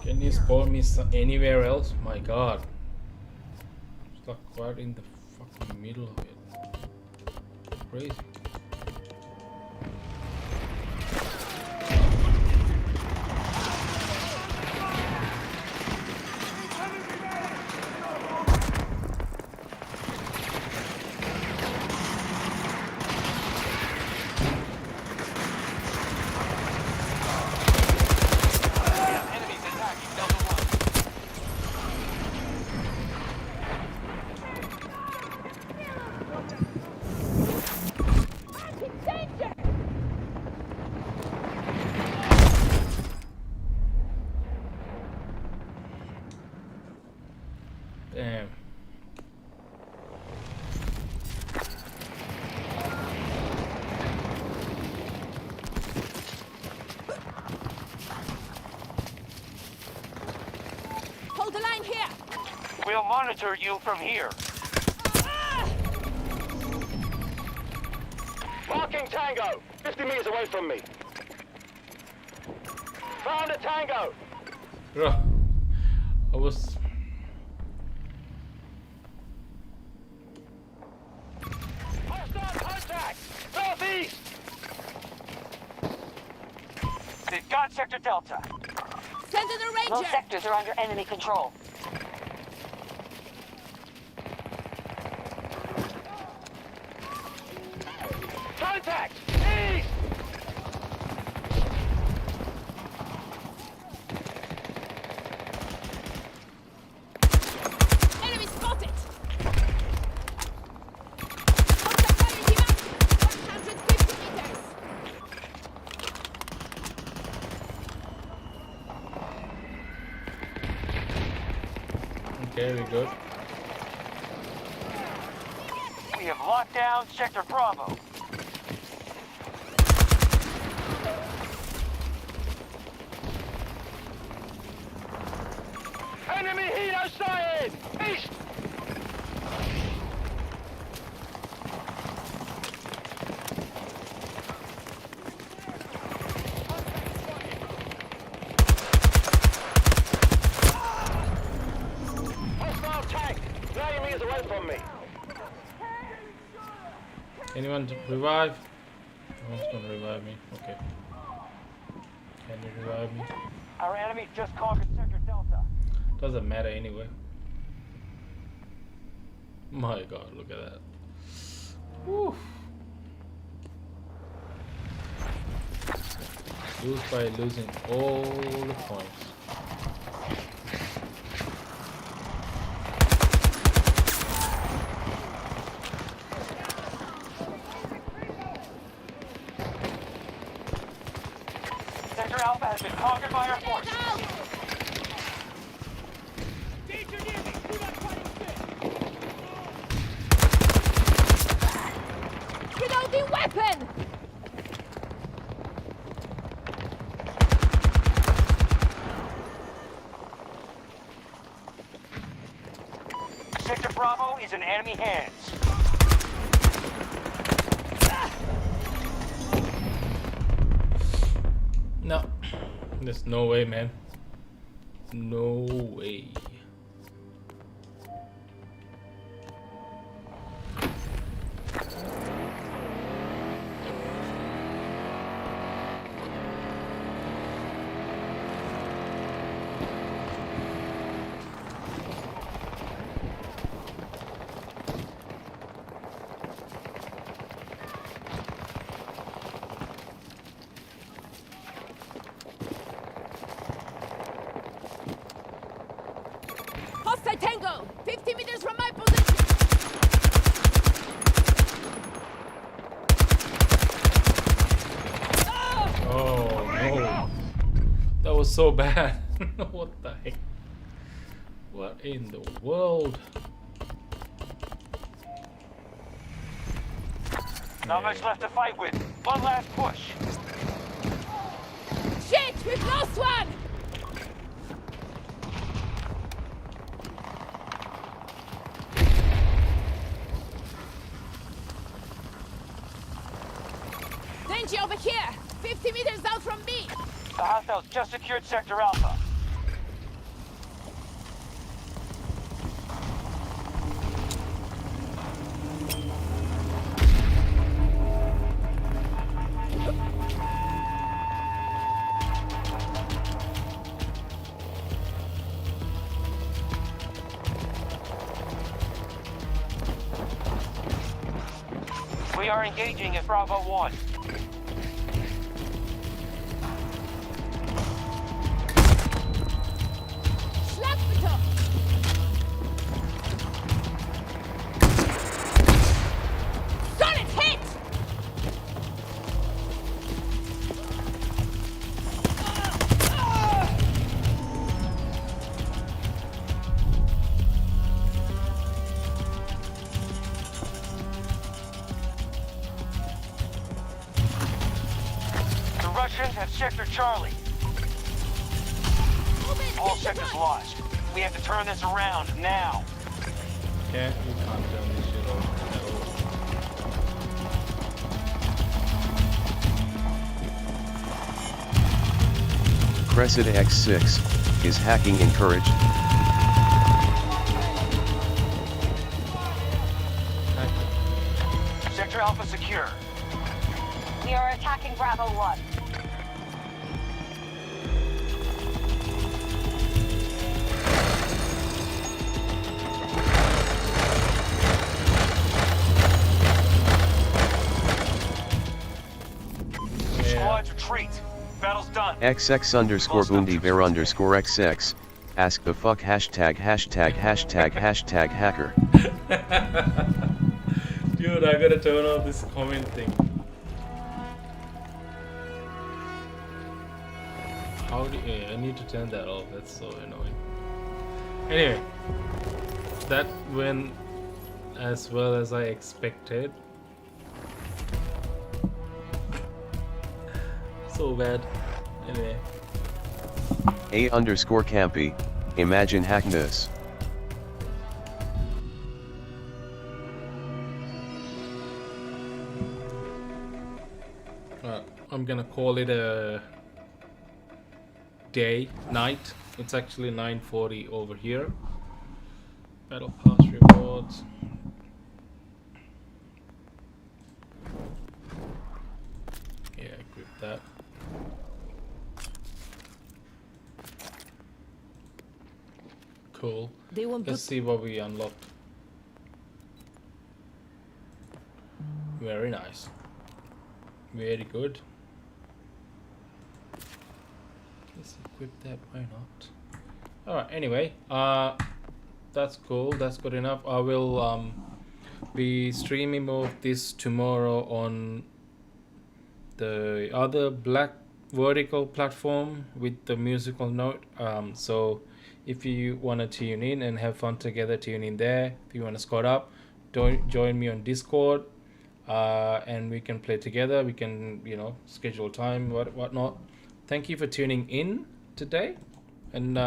Can you spawn me anywhere else? My god. Stuck right in the fucking middle of it. Crazy. Enemies attacking Delta 1. Danger! Damn. Hold the line here! We'll monitor you from here. Marking Tango, 50 meters away from me. Found a Tango. Bro, I was. Hostile contact, northeast. They've got Sector Delta. Send in a Most ranger! sectors are under enemy control. Contact, east. Enemy spotted! Contact priority marked! 150 meters! Okay, we good. We have locked down Sector Bravo. Enemy helo sighted, east. me. Anyone revive? No one's gonna revive me. Okay. Can you revive me? Our enemy just conquered Sector Delta. Doesn't matter anyway. My god, look at that. Woo. Lose by losing all the points. Sector Alpha has been conquered by our forces. Danger near me! Do not fight instead! Reloading weapon! Sector Bravo is in enemy hands. No. There's no way, man. No way. Hostile Tango! 50 meters from my position! Oh no. That was so bad. What the heck? What in the world? Not much left to fight with. One last push. Shit! We've lost one! Danger over here! 50 meters out from me! The hostiles just secured Sector Alpha. We are engaging at Bravo 1. Schlagbitter! Solid hit! The Russians have Sector Charlie. All sectors lost. We have to turn this around now. Can't you can't turn this shit off at all. Crescent X6, is hacking encouraged? Sector Alpha secure. We are attacking Bravo 1. Squads retreat. Battle's done. XX_Bundy_Bear_XX, ask the fuck hashtag hacker. Dude, I gotta turn off this comment thing. How do I need to turn that off? That's so annoying. Anyway, that went as well as I expected. So bad. Anyway. A_Campy, imagine hack this. I'm gonna call it a night. It's actually 9:40 over here. Battle pass rewards. Cool. They won't Let's put see what we unlocked. Very nice. Very good. Let's equip that, why not? Alright, anyway, that's cool, that's good enough. I will be streaming more of this tomorrow on the other black vertical platform with the musical note. So if you want to tune in and have fun together, tune in there. If you want to squad up, join me on Discord, and we can play together. We can, you know, schedule time, whatnot. Thank you for tuning in today, and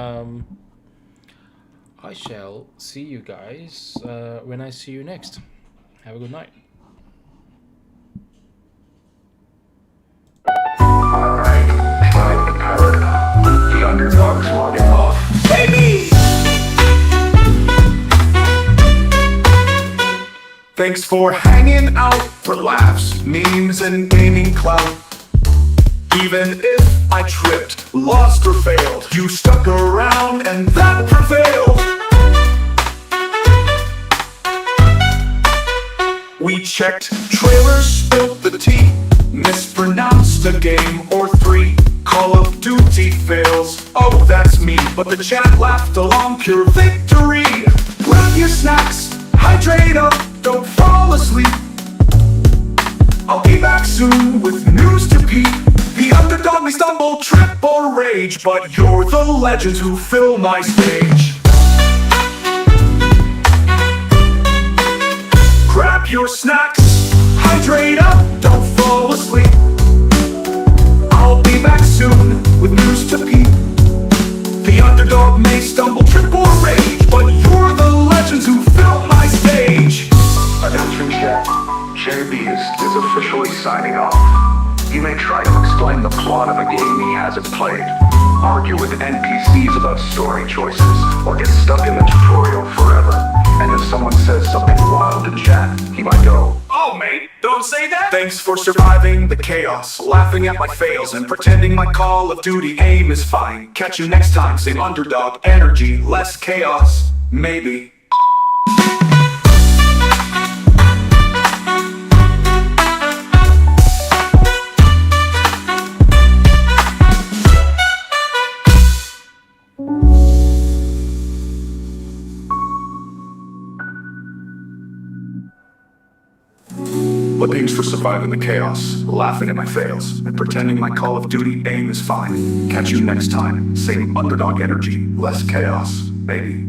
I shall see you guys when I see you next. Have a good night. Alright, tried the paradigm. The underdog's logging off. Baby! Thanks for hanging out for laughs, memes, and gaming clout. Even if I tripped, lost, or failed, you stuck around and that prevailed. We checked trailers, spilled the tea, mispronounced a game or three. Call of Duty fails, oh that's me, but the chat laughed along, pure victory. Grab your snacks, hydrate up, don't fall asleep. I'll be back soon with news to peep. The underdog may stumble, trip, or rage, but you're the legends who fill my stage. Grab your snacks, hydrate up, don't fall asleep. I'll be back soon with news to peep. The underdog may stumble, trip, or rage, but you're the legends who fill my stage. Attention chat, Jaybeazt is officially signing off. He may try to explain the plot of a game he hasn't played, argue with NPCs about story choices, or get stuck in the tutorial forever. And if someone says something wild in chat, he might go, "Oh mate, don't say that!" Thanks for surviving the chaos, laughing at my fails, and pretending my Call of Duty aim is fine. Catch you next time, same underdog energy, less chaos, maybe. But thanks for surviving the chaos, laughing at my fails, and pretending my Call of Duty aim is fine. Catch you next time, same underdog energy, less chaos, maybe.